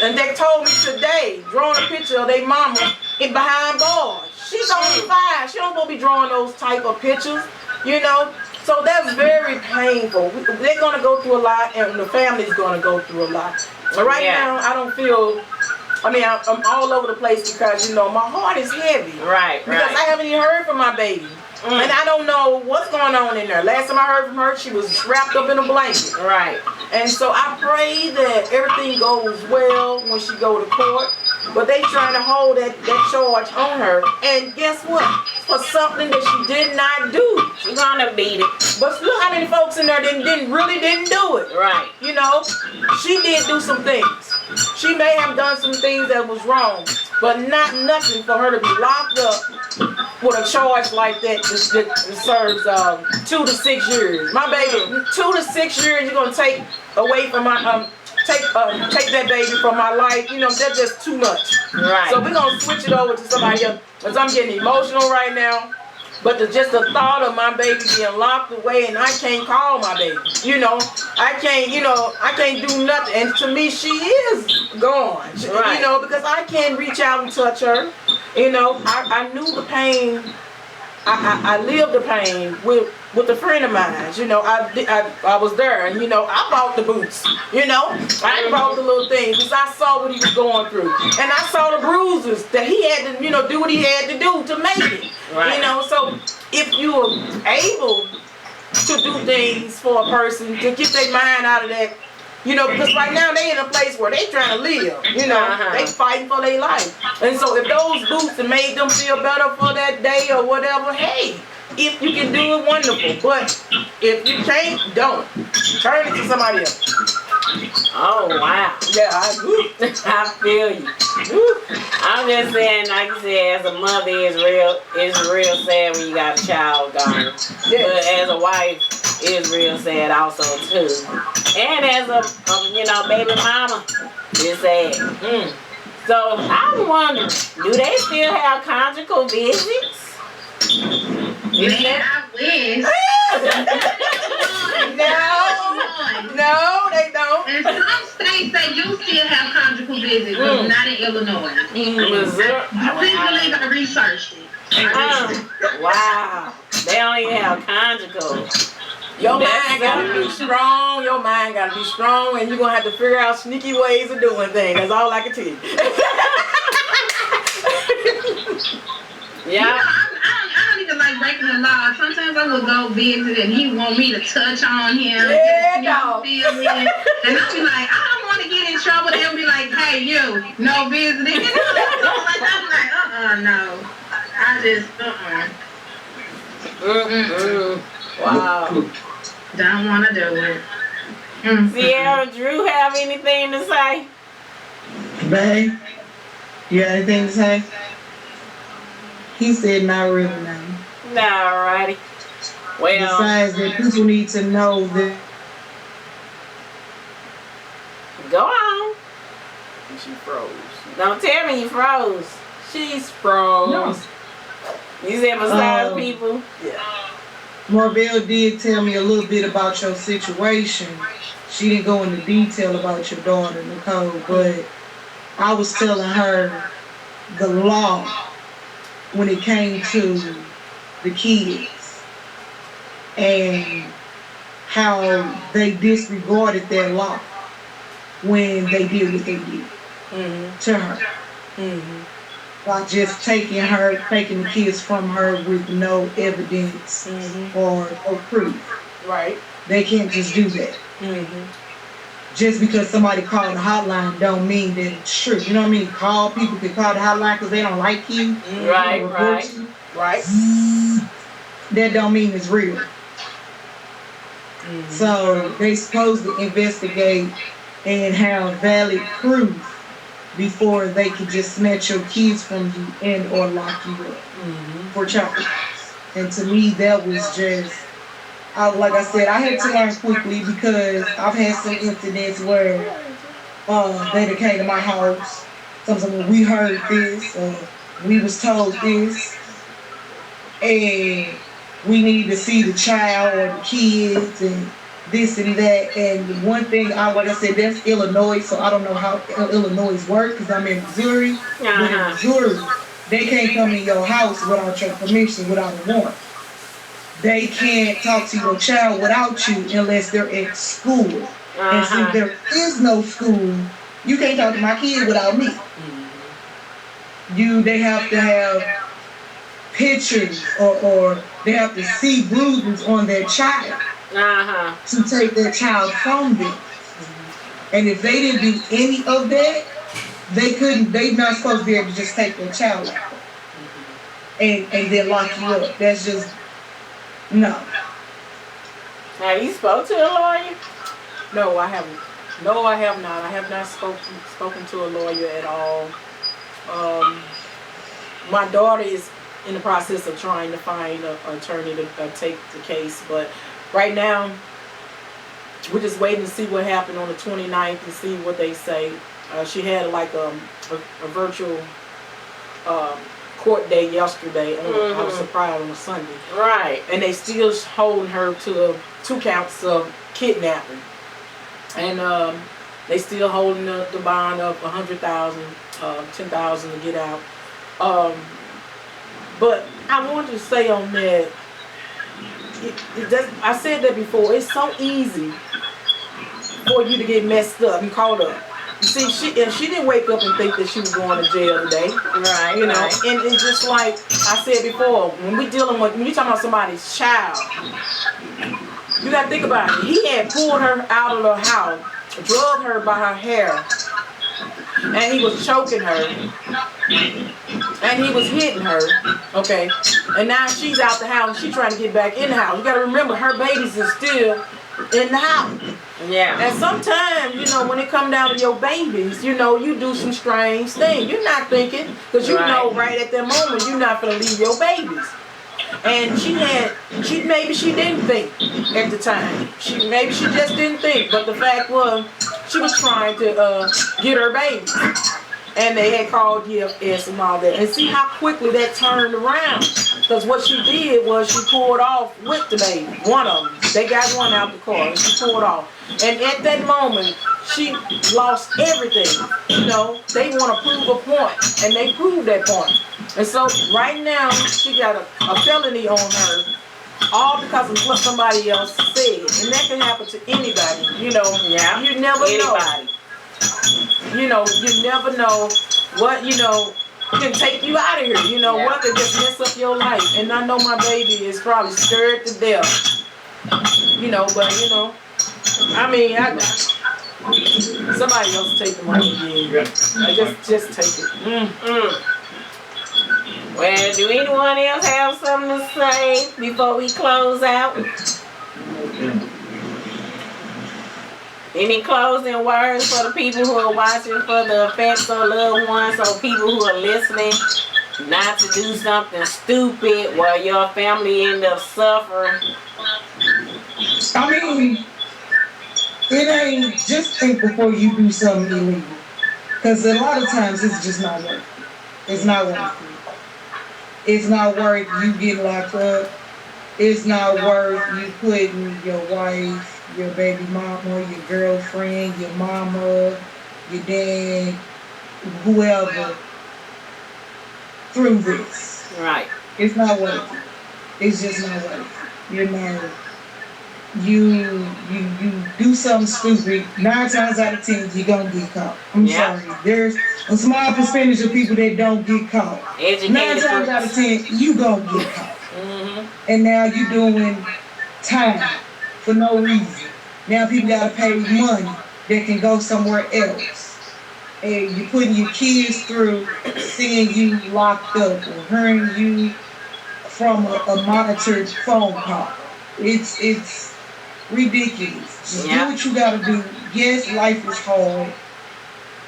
S5: and they told me today drawing a picture of their mama behind bars. She's only 5. She don't supposed to be drawing those type of pictures, you know. So that's very painful. They're gonna go through a lot, and the family's gonna go through a lot. But right now, I don't feel. I mean, I'm all over the place because, you know, my heart is heavy.
S1: Right.
S5: Because I haven't even heard from my baby. And I don't know what's going on in there. Last time I heard from her, she was wrapped up in a blanket.
S1: Right.
S5: And so I pray that everything goes well when she go to court. But they trying to hold that charge on her. And guess what? For something that she did not do.
S1: She's gonna beat it.
S5: But look how many folks in there didn't do it.
S1: Right.
S5: You know, she did do some things. She may have done some things that was wrong, but nothing for her to be locked up with a charge like that that serves 2 to 6 years. My baby, 2 to 6 years, you're gonna take away from my take that baby from my life. You know, that's just too much.
S1: Right.
S5: So we're gonna switch it over to somebody else because I'm getting emotional right now. But just the thought of my baby being locked away and I can't call my baby, I can't do nothing. And to me, she is gone,
S1: Right.
S5: because I can't reach out and touch her. I knew the pain. I lived the pain with a friend of mine. I was there, and I bought the boots. I bought the little things because I saw what he was going through, and I saw the bruises that he had to do what he had to do to make it.
S1: Right.
S5: So if you are able to do things for a person to get their mind out of that. Because right now they in a place where they trying to live. They fighting for their life. And so if those boots have made them feel better for that day or whatever, hey, if you can do it, wonderful. But if you can't, don't. Turn it to somebody else.
S1: Oh wow.
S5: Yeah,
S1: I feel you. I'm just saying, like you said, as a mother, it's real sad when you got a child gone.
S5: Yeah.
S1: But as a wife, it's real sad also too. And as a baby mama, it's sad. So I'm wondering, do they still have conjugal visits?
S7: Man, I wish.
S5: No, they don't.
S7: And some states they do still have conjugal visits, but not in Illinois.
S1: Missouri.
S7: Please believe I researched it.
S1: Wow. They don't even have conjugal.
S5: Your mind gotta be strong. Your mind gotta be strong, and you're gonna have to figure out sneaky ways of doing things. That's all I can tell you.
S1: Yeah.
S7: I don't even like breaking the law. Sometimes I will go visit and he want me to touch on him.
S5: Yeah,
S7: and
S5: dog.
S7: feel me. And I'll be like, I don't want to get in trouble. They'll be like, hey, you, no visiting. I'm like, no. I just,
S1: Wow.
S7: don't want to do it.
S1: Sierra, Drew have anything to say?
S8: Babe, you got anything to say? He said not really now.
S1: Alrighty. Well,
S8: Besides that, people need to know that.
S1: go on.
S5: She froze.
S1: Don't tell me you froze.
S5: She's froze.
S8: No.
S1: You said besides people.
S5: Yeah.
S8: Marvell did tell me a little bit about your situation. She didn't go into detail about your daughter, Nicole, but I was telling her the law when it came to the kids and how they disregarded that law when they did what they did to her. By just taking the kids from her with no evidence or no proof.
S5: Right.
S8: They can't just do that. Just because somebody called the hotline don't mean that it's true. You know what I mean? People can call the hotline because they don't like you.
S1: Right,
S8: or
S1: right.
S8: report you.
S5: Right.
S8: That don't mean it's real. So they supposed to investigate and have valid proof before they can just snatch your kids from you and or lock you up for child abuse. And to me, that was just, like I said, I had to learn quickly because I've had some incidents where they came to my house. Sometimes we heard this, we was told this, and we need to see the child or the kids and this and that. And one thing, like I said, that's Illinois, so I don't know how Illinois works because I'm in Missouri. But in Missouri, they can't come in your house without your permission, without a warrant. They can't talk to your child without you unless they're at school. And since there is no school, you can't talk to my kid without me. They have to have pictures or they have to see bruises on their child to take their child from them. And if they didn't do any of that, they're not supposed to be able to just take their child out and then lock you up. That's just, no.
S1: Have you spoke to a lawyer?
S5: No, I haven't. No, I have not. I have not spoken to a lawyer at all. My daughter is in the process of trying to find an attorney to take the case, but right now we're just waiting to see what happened on the 29th and see what they say. She had like a virtual court day yesterday. I was surprised on a Sunday.
S1: Right.
S5: And they still holding her to 2 counts of kidnapping. And they still holding the bond of $100,000, $10,000 to get out. But I wanted to say on that, I said that before, it's so easy for you to get messed up and caught up. You see, she didn't wake up and think that she was going to jail today.
S1: Right.
S5: You know,
S1: right.
S5: and it's just like I said before, when you're talking about somebody's child, you got to think about it. He had pulled her out of the house, drugged her by her hair, and he was choking her, and he was hitting her, okay? And now she's out the house, she's trying to get back in the house. You got to remember, her babies are still in the house.
S1: Yeah.
S5: And sometimes, you know, when it come down to your babies, you know, you do some strange things. You're not thinking, because you know right at that moment you're not going to leave your babies. And maybe she didn't think at the time. Maybe she just didn't think. But the fact was, she was trying to get her baby. And they had called DFS and all that. And see how quickly that turned around. Because what she did was she pulled off with the baby. One of them. They got one out the car and she pulled off. And at that moment, she lost everything. You know, they want to prove a point. And they proved that point. And so right now, she got a felony on her, all because of what somebody else said. And that can happen to anybody, you know.
S1: Yeah.
S5: You never know. You know, you never know what, you know, can take you out of here. You know, what could just mess up your life. And I know my baby is probably scared to death. You know, but, you know, I mean, somebody else take the money again. Just take it.
S1: Well, do anyone else have something to say before we close out? Any closing words for the people who are watching, for the effects of loved ones, or people who are listening, not to do something stupid while your family end up suffering?
S8: I mean, it ain't, just think before you do something illegal. Because a lot of times it's just not worth it. It's not worth it. It's not worth you getting locked up. It's not worth you putting your wife, your baby mama, your girlfriend, your mama, your dad, whoever, through this.
S1: Right.
S8: It's not worth it. It's just not worth it. You know, you do something stupid, 9 times out of 10 you're gonna get caught. I'm sorry. There's a small percentage of people that don't get caught. 9 times out of 10 you gonna get caught. And now you're doing time for no reason. Now people gotta pay money that can go somewhere else. And you're putting your kids through seeing you locked up or hearing you from a monitored phone call. It's ridiculous. Just do what you gotta do. Yes, life is hard.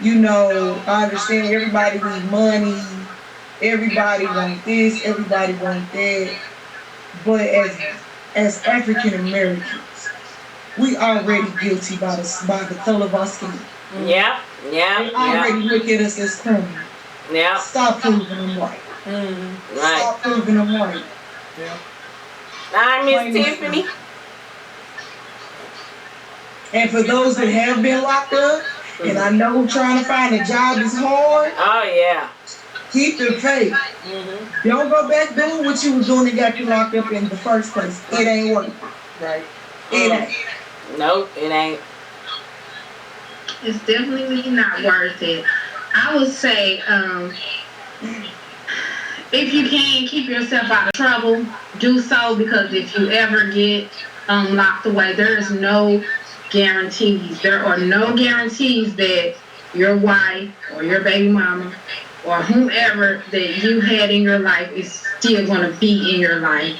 S8: You know, I understand everybody needs money. Everybody want this, everybody want that. But as African Americans, we already guilty by the color of our skin. They already look at us as criminals. Stop proving them right. Stop proving them right.
S1: I'm Miss Tiffany.
S8: And for those that have been locked up, and I know trying to find a job is hard.
S1: Oh yeah.
S8: Keep the faith. Don't go back doing what you was doing that got you locked up in the first place. It ain't worth it. Right. It ain't.
S1: Nope, it ain't.
S7: It's definitely not worth it. I would say, if you can keep yourself out of trouble, do so, because if you ever get locked away, there is no guarantees. There are no guarantees that your wife or your baby mama or whomever that you had in your life is still going to be in your life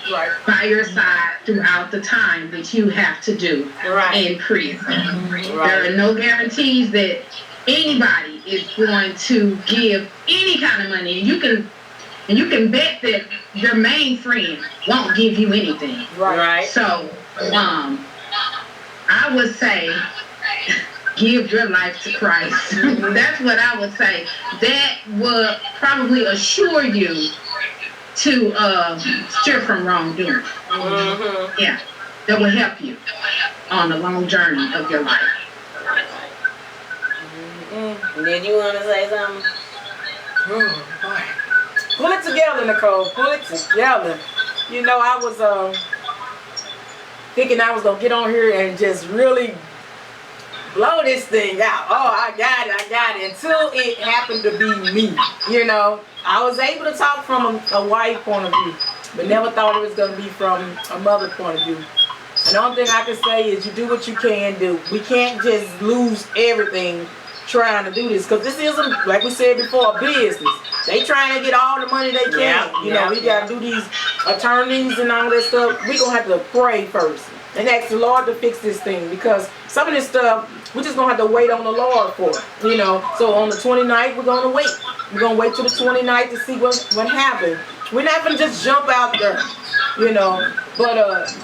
S7: by your side throughout the time that you have to do in prison. There are no guarantees that anybody is going to give any kind of money. You can bet that your main friend won't give you anything. So, I would say, give your life to Christ. That's what I would say. That would probably assure you to steer from wrongdoing. Yeah, that will help you on the long journey of your life.
S1: Did you want to say something?
S5: Oh, boy. Pull it together, Nicole. Pull it together. You know, I was thinking I was going to get on here and just really blow this thing out. Oh, I got it. Until it happened to be me. You know, I was able to talk from a wife point of view, but never thought it was going to be from a mother point of view. And the only thing I can say is you do what you can do. We can't just lose everything trying to do this, because this isn't, like we said before, a business. They trying to get all the money they can. We got to do these attorneys and all that stuff. We going to have to pray first and ask the Lord to fix this thing, because some of this stuff, we just going to have to wait on the Lord for it, you know. So on the 29th, we're going to wait. We're going to wait till the 29th to see what happened. We're not going to just jump out there, you know. But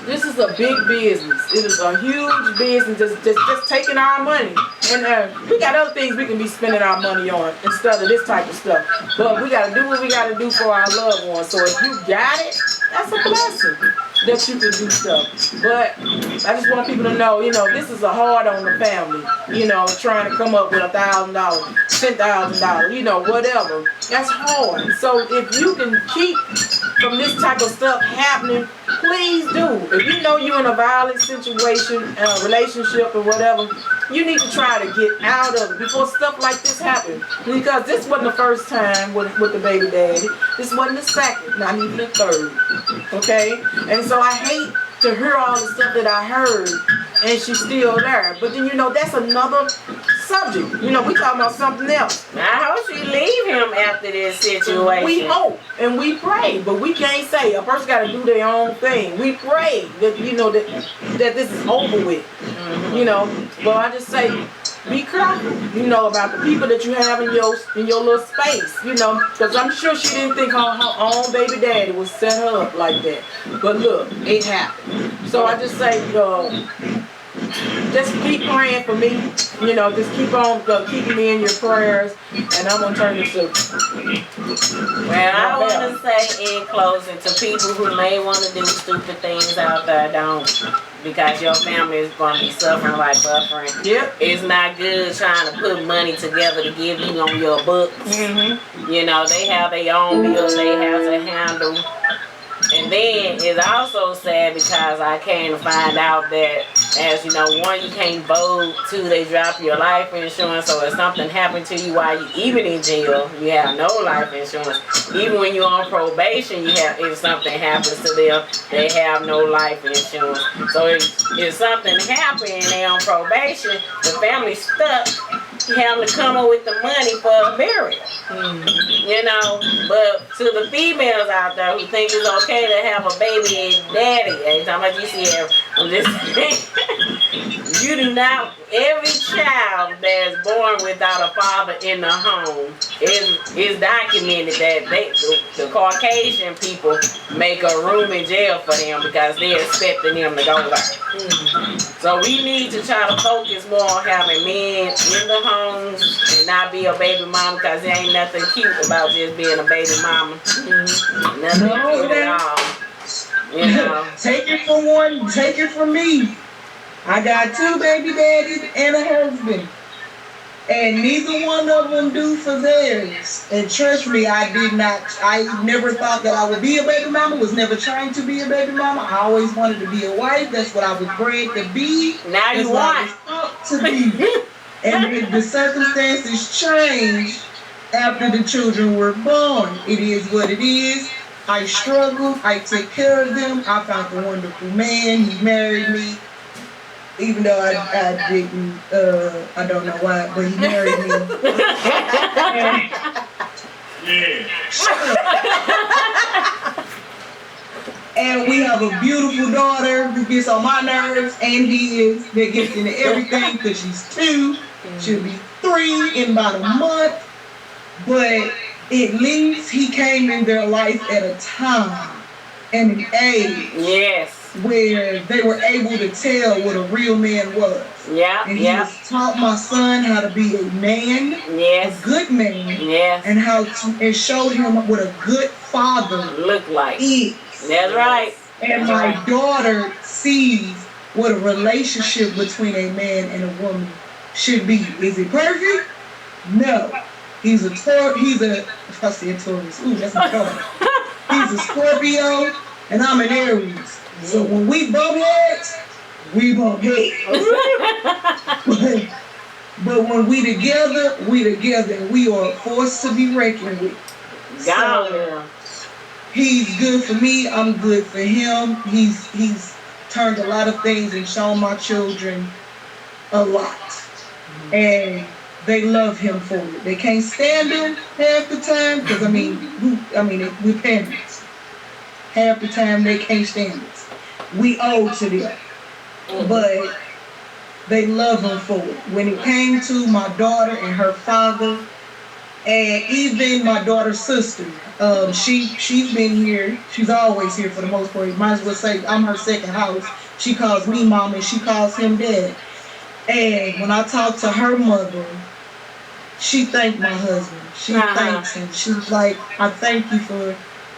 S5: this is a big business. It is a huge business, just taking our money. And we got other things we can be spending our money on instead of this type of stuff. But we got to do what we got to do for our loved ones. So if you got it, that's a blessing that you can do stuff. But I just want people to know, you know, this is a hard on the family, you know, trying to come up with $1,000, $10,000, you know, whatever. That's hard. So if you can keep from this type of stuff happening, please do. If you know you're in a violent situation, relationship or whatever, you need to try to get out of it before stuff like this happens. Because this wasn't the first time with the baby daddy. This wasn't the second, not even the third. Okay? And so I hate to hear all the stuff that I heard, and she's still there. But then, you know, that's another subject. You know, we talking about something else.
S1: I hope she leave him after this situation.
S5: We hope and we pray, but we can't say. A person got to do their own thing. We pray that, you know, that this is over with. You know, but I just say, be careful, you know, about the people that you have in your little space, you know, because I'm sure she didn't think her own baby daddy would set her up like that. But look, it happened. So I just say, just keep praying for me, you know, just keep on keeping me in your prayers, and I'm going to turn this to.
S1: Well, I want to say in closing to people who may want to do stupid things out there, don't. Because your family is going to be suffering like buffering.
S5: Yep.
S1: It's not good trying to put money together to give you on your books. You know, they have their own bills they have to handle. And then it's also sad because I came to find out that, as you know, one, you can't vote, two, they drop your life insurance, so if something happened to you while you even in jail, you have no life insurance. Even when you're on probation, if something happens to them, they have no life insurance. So if something happened and they're on probation, the family's stuck having to come up with the money for a burial. You know, but to the females out there who think it's okay to have a baby daddy, every time you see her, I'm just saying, you do not, every child that's born without a father in the home is documented that the Caucasian people make a room in jail for them because they're expecting them to go there. So we need to try to focus more on having men in the homes and not be a baby mama, because there ain't nothing cute about just being a baby mama. Nothing cute at all. You know.
S8: Take it from one, take it from me. I got 2 baby daddies and a husband. And neither one of them do for theirs. And trust me, I never thought that I would be a baby mama, was never trying to be a baby mama. I always wanted to be a wife. That's what I was bred to be.
S1: Now you want
S8: to be. And the circumstances changed after the children were born. It is what it is. I struggled. I took care of them. I found a wonderful man. He married me. Even though I didn't, I don't know why, but he married me. And we have a beautiful daughter who gets on my nerves, and that gets into everything because she's 2. She'll be 3 in about a month. But at least he came in their life at a time and an age.
S1: Yes.
S8: Where they were able to tell what a real man was.
S1: Yeah,
S8: And he
S1: yeah,
S8: has taught my son how to be a man, a
S1: yes,
S8: good man,
S1: yes.
S8: and and showed him what a good father
S1: Look like.
S8: is.
S1: That's right.
S8: And
S1: That's
S8: my
S1: right.
S8: daughter sees what a relationship between a man and a woman should be. Is it perfect? No. He's a if I say Taurus, ooh, that's a Taurus. He's a Scorpio, and I'm an Aries. So when we bump heads, we bump heads. But when we together, and we are forced to be reckoned with.
S1: Gone,
S8: So
S1: girl.
S8: he's good for me, I'm good for him. He's turned a lot of things and shown my children a lot. And they love him for it. They can't stand him half the time, because we're parents. Half the time they can't stand us. We owe to them. But they love him for it. When it came to my daughter and her father, and even my daughter's sister, she's been here. She's always here for the most part. Might as well say I'm her second house. She calls me mom and she calls him dad. And when I talk to her mother, she thanked my husband. She thanks him. She's like, I thank you for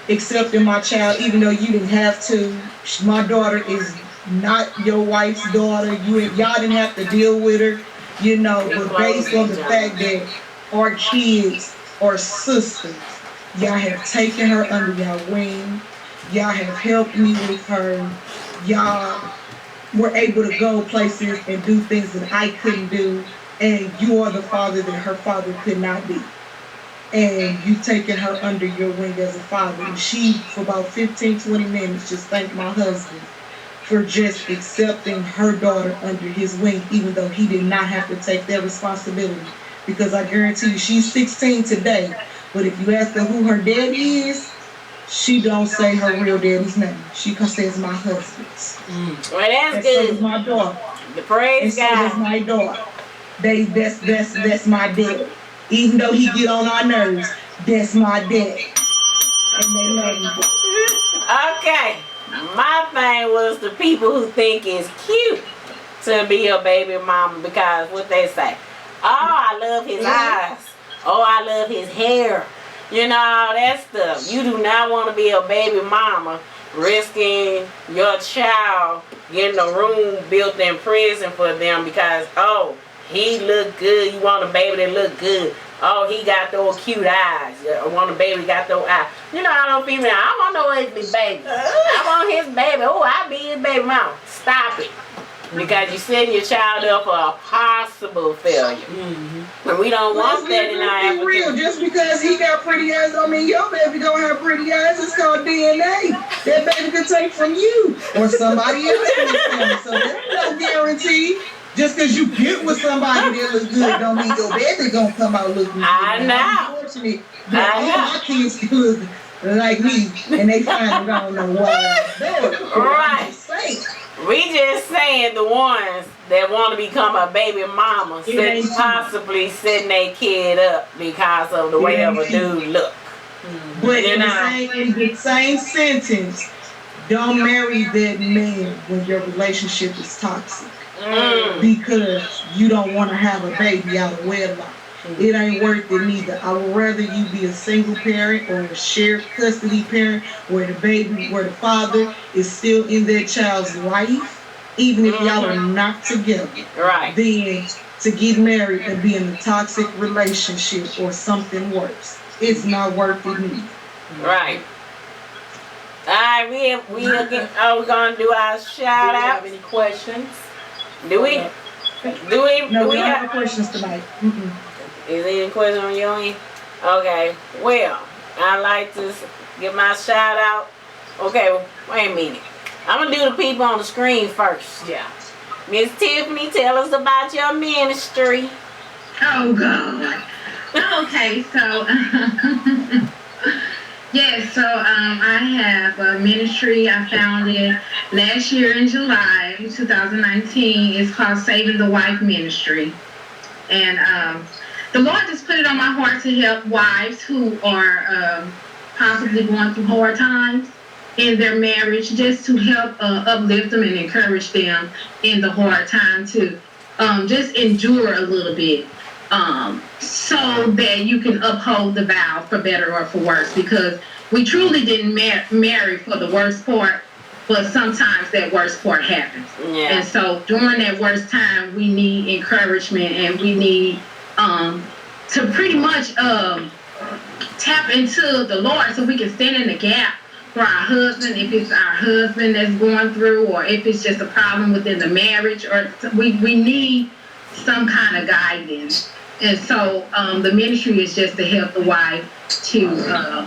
S8: accepting my child, even though you didn't have to. My daughter is not your wife's daughter. Y'all didn't have to deal with her, but based on the fact that our kids are sisters, y'all have taken her under y'all wing. Y'all have helped me with her. Y'all were able to go places and do things that I couldn't do. And you are the father that her father could not be. And you've taken her under your wing as a father. And she, for about 15, 20 minutes, just thanked my husband for just accepting her daughter under his wing, even though he did not have to take that responsibility. Because I guarantee you, she's 16 today. But if you ask her who her daddy is, she don't say her real daddy's name. She says my husband's.
S1: Well, that's
S8: And
S1: good.
S8: so is my daughter.
S1: The praise
S8: And so is
S1: God.
S8: my daughter. That's my daddy. Even though he get on our nerves, that's my daddy. And they love me.
S1: Okay. My thing was the people who think it's cute to be a baby mama because what they say. Oh, I love his eyes. Oh, I love his hair. All that stuff. You do not want to be a baby mama risking your child getting a room built in prison for them because, oh, he look good. You want a baby that look good. Oh, he got those cute eyes. I want a baby that got those eyes. I don't female. I want no ugly baby. I want his baby. Oh, I be his baby mama. Stop it. Because you're setting your child up for a possible failure. And we don't want that in our African.
S8: Real, just because he got pretty eyes don't mean your baby don't have pretty eyes. It's called DNA. That baby could take from you or somebody else in the family. So there's no guarantee. Just because you get with somebody that looks good don't mean your baby gonna come out looking good.
S1: I know.
S8: Unfortunately, all my kids look like me, and they finally don't know why.
S1: Right. We just saying the ones that want to become a baby mama possibly setting their kid up because of the way of a dude look.
S8: But in the same sentence, don't marry that man when your relationship is toxic. Because you don't want to have a baby out of wedlock. It ain't worth it neither. I would rather you be a single parent or a shared custody parent where the father is still in their child's life, even if y'all are not together.
S1: Right.
S8: Than to get married and be in a toxic relationship or something worse. It's not worth it neither.
S1: Right. Alright, we gonna do our shout out.
S5: Do we have any questions?
S1: Do we?
S8: No, we don't have questions tonight.
S1: Is there any question on your end? Okay. Well, I'd like to give my shout out. Okay, wait a minute. I'm gonna do the people on the screen first.
S5: Yeah.
S1: Miss Tiffany, tell us about your ministry.
S7: Oh, God. Okay, so, yes, so I have a ministry I founded last year in July 2019. It's called Saving the Wife Ministry. And the Lord just put it on my heart to help wives who are possibly going through hard times in their marriage, just to help uplift them and encourage them in the hard time too. just endure a little bit, so that you can uphold the vow for better or for worse. Because we truly didn't marry for the worst part, but sometimes that worst part happens.
S1: Yeah.
S7: And so during that worst time, we need encouragement, and we need to pretty much tap into the Lord so we can stand in the gap for our husband, if it's our husband that's going through, or if it's just a problem within the marriage, or we need some kind of guidance. And so the ministry is just to help the wife to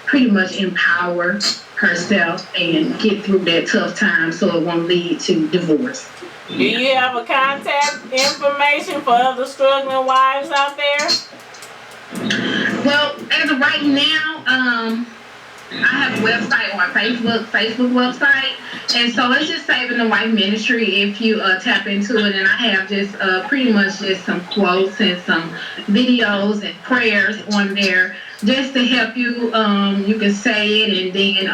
S7: pretty much empower herself and get through that tough time so it won't lead to divorce.
S1: Do you have a contact information for other struggling wives out there?
S7: Well, as of right now, I have a website on Facebook website, and so it's just Saving the Wife Ministry if you tap into it. And I have just pretty much just some quotes and some videos and prayers on there just to help you. You can say it, and then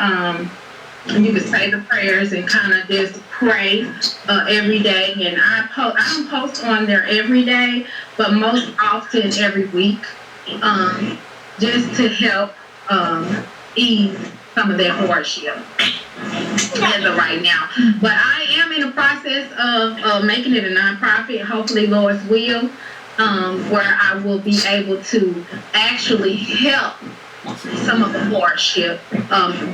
S7: you can say the prayers and kind of just pray every day. And I don't post on there every day, but most often every week, just to help ease some of that hardship as of right now. But I am in the process of making it a nonprofit, hopefully Lord's will, where I will be able to actually help some of the hardship,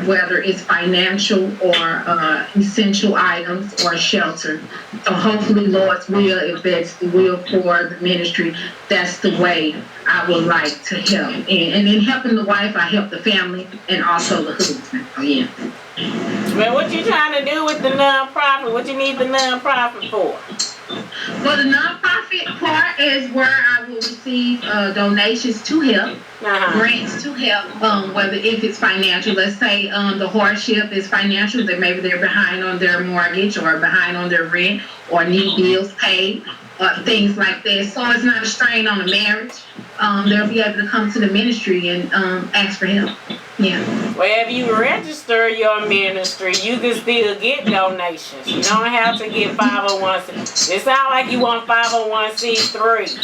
S7: whether it's financial or essential items or shelter. So hopefully Lord's will, if that's the will for the ministry, that's the way I would like to help. And in helping the wife, I help the family and also the husband. So, yeah.
S1: Well, what you trying to do with the nonprofit? What you need the nonprofit for?
S7: Well, the nonprofit part is where I will receive donations to help, grants to help, whether if it's financial. Let's say the hardship is financial, that maybe they're behind on their mortgage or behind on their rent or need bills paid, things like that. So it's not a strain on the marriage. They'll be able to come to the ministry and ask for help. Yeah.
S1: Well, if you register your ministry, you can still get donations. You don't have to get 501c. It sounds like you want 501c3.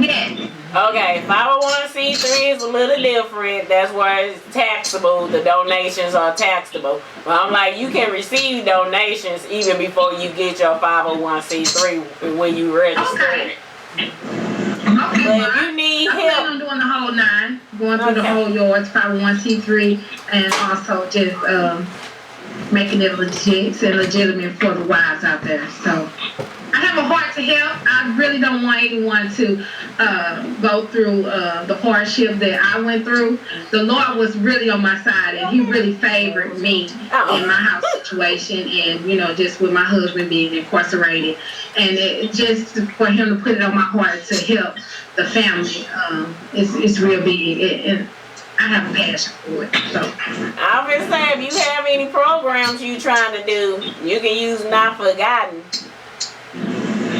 S7: Yeah.
S1: Okay, 501c3 is a little different. That's where it's taxable. The donations are taxable. But I'm like, you can receive donations even before you get your 501c3 when you register it.
S7: Okay,
S1: But if you need
S7: I'm
S1: help,
S7: planning on doing the whole 9, going through the whole yards, 501c3, and also just making it legit and legitimate for the wives out there. So I have a heart to help. I really don't want anyone to go through the hardship that I went through. The Lord was really on my side, and He really favored me in my house situation, and just with my husband being incarcerated, and it just for Him to put it on my heart to help the family. It's real big, and I have a passion for it. So
S1: I've been saying, if you have any programs you trying to do, you can use Not Forgotten.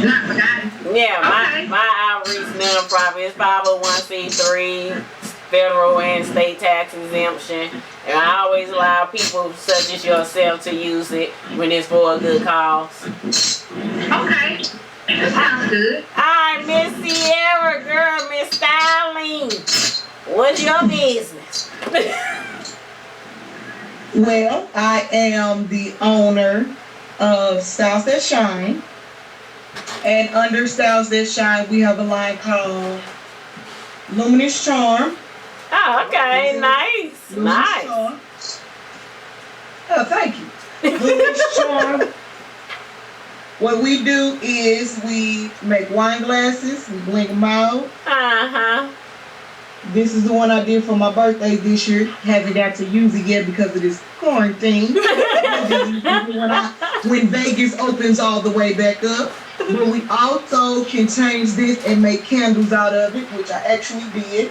S7: Not Forgotten.
S1: Yeah,
S7: Okay.
S1: my outreach nonprofit is 501c3, federal and state tax exemption, and I always allow people such as yourself to use it when it's for a good cause.
S7: Okay, that sounds good.
S1: Alright, Miss Sierra, girl, Miss Styling, what's your business?
S8: Well, I am the owner of Styles That Shine. And under Styles That Shine, we have a line called Luminous Charm.
S1: Oh, okay, nice,
S8: Luminous
S1: nice.
S8: Charm. Oh, thank you. Luminous Charm. What we do is we make wine glasses, we blink them out.
S1: Uh-huh.
S8: This is the one I did for my birthday this year. Haven't got to use it yet because of this quarantine. when Vegas opens all the way back up. But we also can change this and make candles out of it, which I actually did.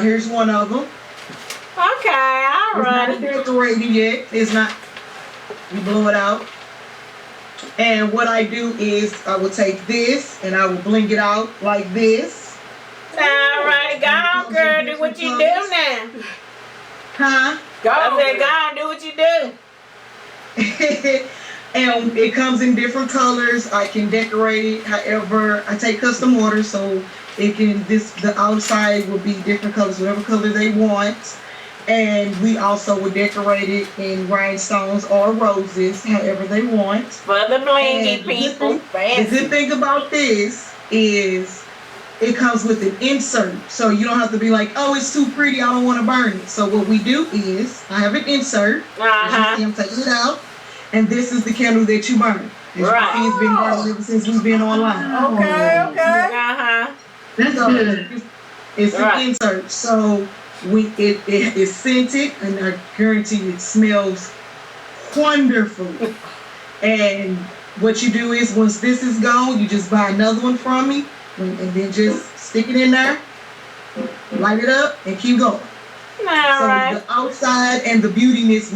S8: Here's one of them.
S1: Okay, all
S8: It's not
S1: right.
S8: decorated yet. It's not. You blow it out. And what I do is I will take this and I will blink it out like this.
S1: All right, go on, girl, do what you do now.
S8: Huh?
S1: Go on, I said, go on, do what you do.
S8: And it comes in different colors. I can decorate it however I take custom orders, so it can the outside will be different colors, whatever color they want. And we also will decorate it in rhinestones or roses, however they want.
S1: For the blingy
S8: And
S1: people.
S8: the good thing about this is it comes with an insert, so you don't have to be like, oh, it's too pretty, I don't want to burn it. So what we do is I have an insert. As you see, I'm taking it out. And this is the candle that you burn. As you can see, it's been burning ever since we've been online.
S5: Okay.
S7: That's good.
S8: It's an insert. So it is scented, and I guarantee you it smells wonderful. And what you do is once this is gone, you just buy another one from me, and then just stick it in there, light it up, and keep going. So the outside and the beautiness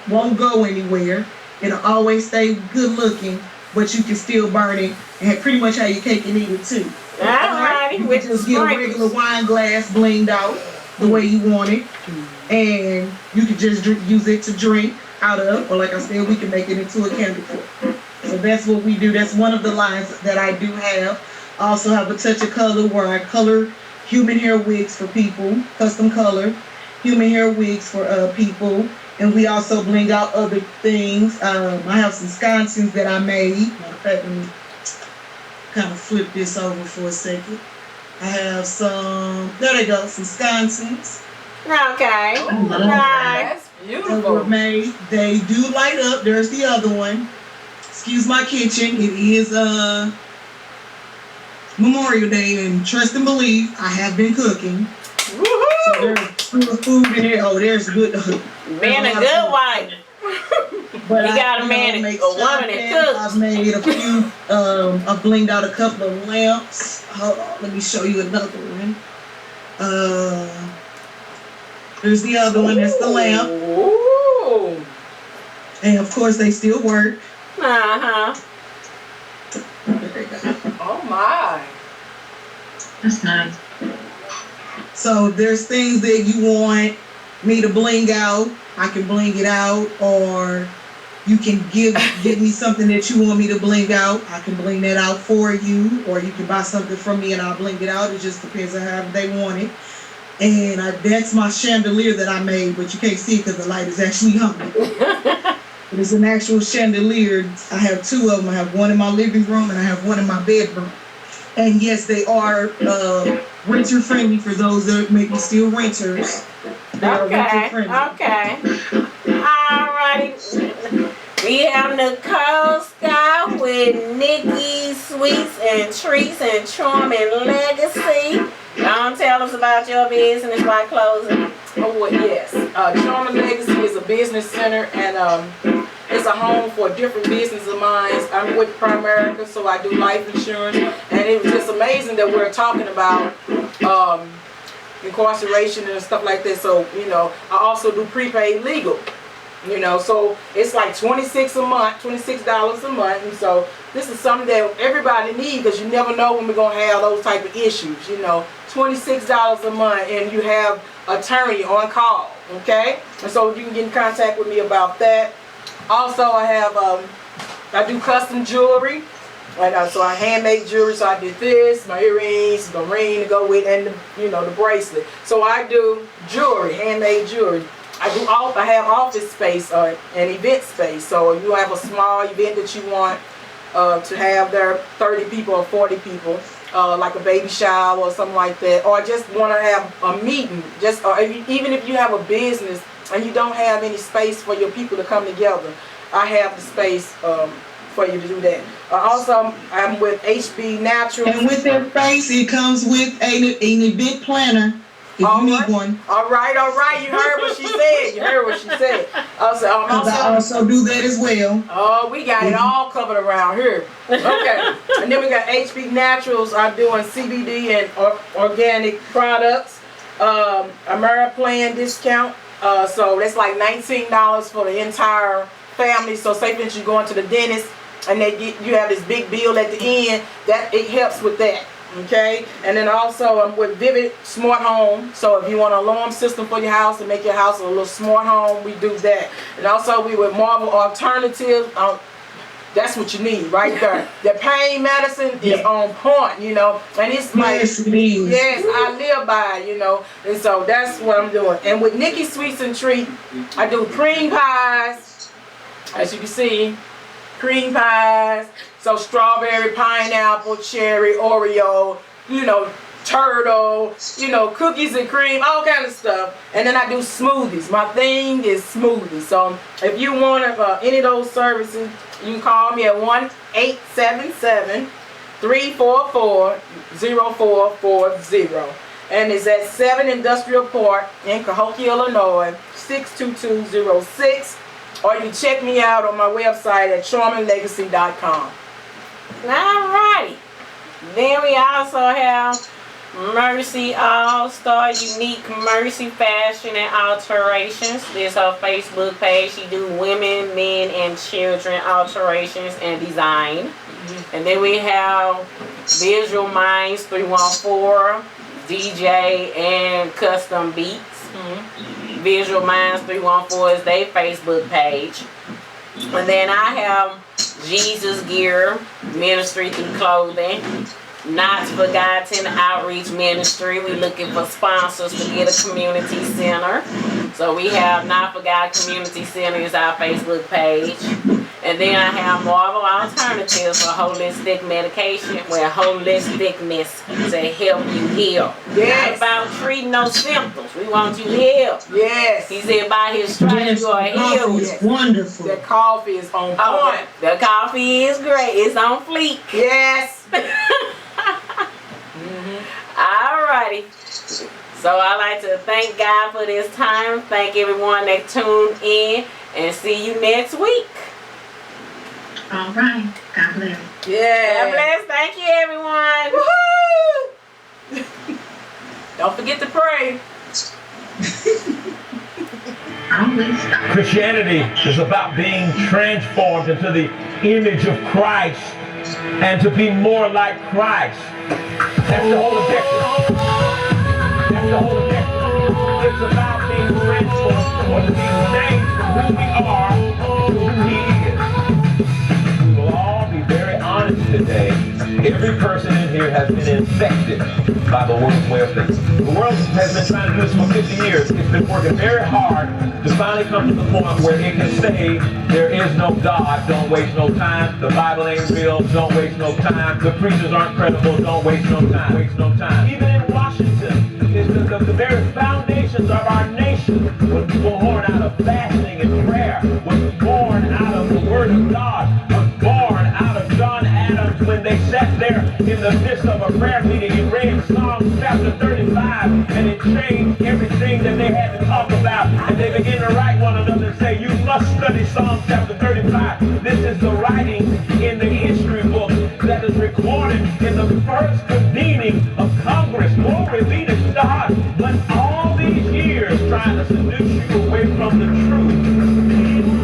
S8: won't go anywhere. It'll always stay good looking, but you can still burn it and pretty much have your cake and eat it too.
S1: Alrighty,
S8: You
S1: with
S8: can
S1: the
S8: just get a regular wine glass blinged out the way you want it, and you can just use it to drink out of, or like I said, we can make it into a candle for. So that's what we do. That's one of the lines that I do have. I also have a touch of color where I color human hair wigs for people, custom color human hair wigs for people. And we also bling out other things. I have some sconces that I made. Matter of fact, let me kind of flip this over for a second. I have some, there they go, some sconces.
S1: Okay.
S5: That's
S8: That
S5: beautiful.
S8: were made. They do light up. There's the other one. Excuse my kitchen. It is Memorial Day, and trust and believe, I have been cooking.
S5: Woohoo!
S8: So there's food in there. Oh, there's good.
S1: Being a good wife.
S8: But
S1: You got a man,
S8: make
S1: a woman that cooks.
S8: I've made a few. I've blinged out a couple of lamps. Hold on, let me show you another one. There's the other one. That's the lamp.
S5: Ooh.
S8: And of course, they still work.
S1: Uh-huh.
S8: There they go.
S5: Oh my.
S7: That's nice.
S8: So there's things that you want me to bling out. I can bling it out, or you can give me something that you want me to bling out. I can bling that out for you, or you can buy something from me and I'll bling it out. It just depends on how they want it. And that's my chandelier that I made, but you can't see it because the light is actually on. But it's an actual chandelier. I have two of them. I have one in my living room and I have one in my bedroom. And yes, they are renter friendly for those that may be still renters. They are renter friendly.
S1: Okay. Alrighty. We have Nicole Scott with Nikki Sweets and Treats and Charm and Legacy. Don't tell us about your business while closing.
S5: Oh, well, yes. Charm and Legacy is a business center, and it's a home for different business of mine. I'm with Primerica, so I do life insurance, and it was just amazing that we're talking about incarceration and stuff like that. So, you know, I also do prepaid legal. You know, so it's like $26 a month, and so this is something that everybody needs, because you never know when we're gonna have those type of issues. You know, $26 a month, and you have attorney on call. Okay, and so you can get in contact with me about that. Also, I have I do custom jewelry, and so I handmade jewelry. So I did this, my earrings, the ring to go with, and the bracelet. So I do jewelry, handmade jewelry. I have office space and event space. So if you have a small event that you want to have there, 30 people or 40 people, like a baby shower or something like that, or just want to have a meeting, even if you have a business and you don't have any space for your people to come together, I have the space for you to do that. Also, I'm with HB Naturals.
S8: And with that space, it comes with an event planner. If you need one.
S5: All right. You heard what she said.
S8: I also do that as well.
S5: Oh, we got it all covered around here. Okay. And then we got HB Naturals. I'm doing CBD and organic products. Ameriplan discount. So that's like $19 for the entire family. So say for instance, you go into the dentist and you have this big bill at the end. That it helps with that. Okay, and then also I'm with Vivid Smart Home. So if you want an alarm system for your house to make your house a little smart home, we do that. And also we with Marvel Alternatives. That's what you need right there. The pain medicine is on point, you know, and it's like,
S8: Yes, it is.
S5: yes, I live by it, you know, and so that's what I'm doing. And with Nikki Sweets and Treat, I do cream pies, as you can see, cream pies, so strawberry, pineapple, cherry, Oreo, you know, turtle, you know, cookies and cream, all kind of stuff. And then I do smoothies. My thing is smoothies. So if you want any of those services, you can call me at 1-877-344-0440. And it's at 7 Industrial Park in Cahokia, Illinois, 62206. Or you can check me out on my website at charminglegacy.com.
S1: Alrighty. Then we also have Mercy All-Star Unique Mercy Fashion and Alterations. This is her Facebook page. She do women, men, and children alterations and design. And then we have Visual Minds 314, DJ and Custom Beats. Visual Minds 314 is their Facebook page. And then I have Jesus Gear Ministry through Clothing. Not Forgotten Outreach Ministry. We're looking for sponsors to get a community center. So we have Not Forgotten Community Center is our Facebook page. And then I have Marvel Alternatives for holistic medication, where holisticness to help you heal.
S5: Yes.
S1: Not about treating those symptoms. We want you healed.
S5: Yes.
S1: He said by his stripes you are healed.
S8: It's wonderful.
S5: The coffee is on
S1: Oh,
S5: point.
S1: the coffee is great. It's on fleek.
S5: Yes.
S1: Alrighty. So I like to thank God for this time. Thank everyone that tuned in, and see you next week.
S7: All right. God bless.
S5: Yeah.
S1: God bless. Thank you, everyone.
S5: Woohoo! Don't forget to pray.
S7: I'm going to stop.
S2: Christianity is about being transformed into the image of Christ and to be more like Christ. That's the whole objective. That's the whole objective. It's about being transformed or to be changed from who we are to who He is. We will all be very honest today. Every person in here has been infected by the world's way of thinking. The world has been trying to do this for 50 years. It's been working very hard to finally come to the point where it can say there is no God, don't waste no time. The Bible ain't real, don't waste no time. The preachers aren't credible, don't waste no time. Waste no time. Even in Washington, it's the very foundations of our nation was born out of fasting and prayer, was born out of the Word of God, was born out of John Adams when they sat there in the midst of a prayer meeting and read Psalm chapter 35, and it changed everything that they had to talk about. And they began to write one another and say, you must study Psalm chapter 35. This is the writing in the history book that is recorded in the first convening of Congress. Glory be to God. But all these years trying to seduce you away from the truth.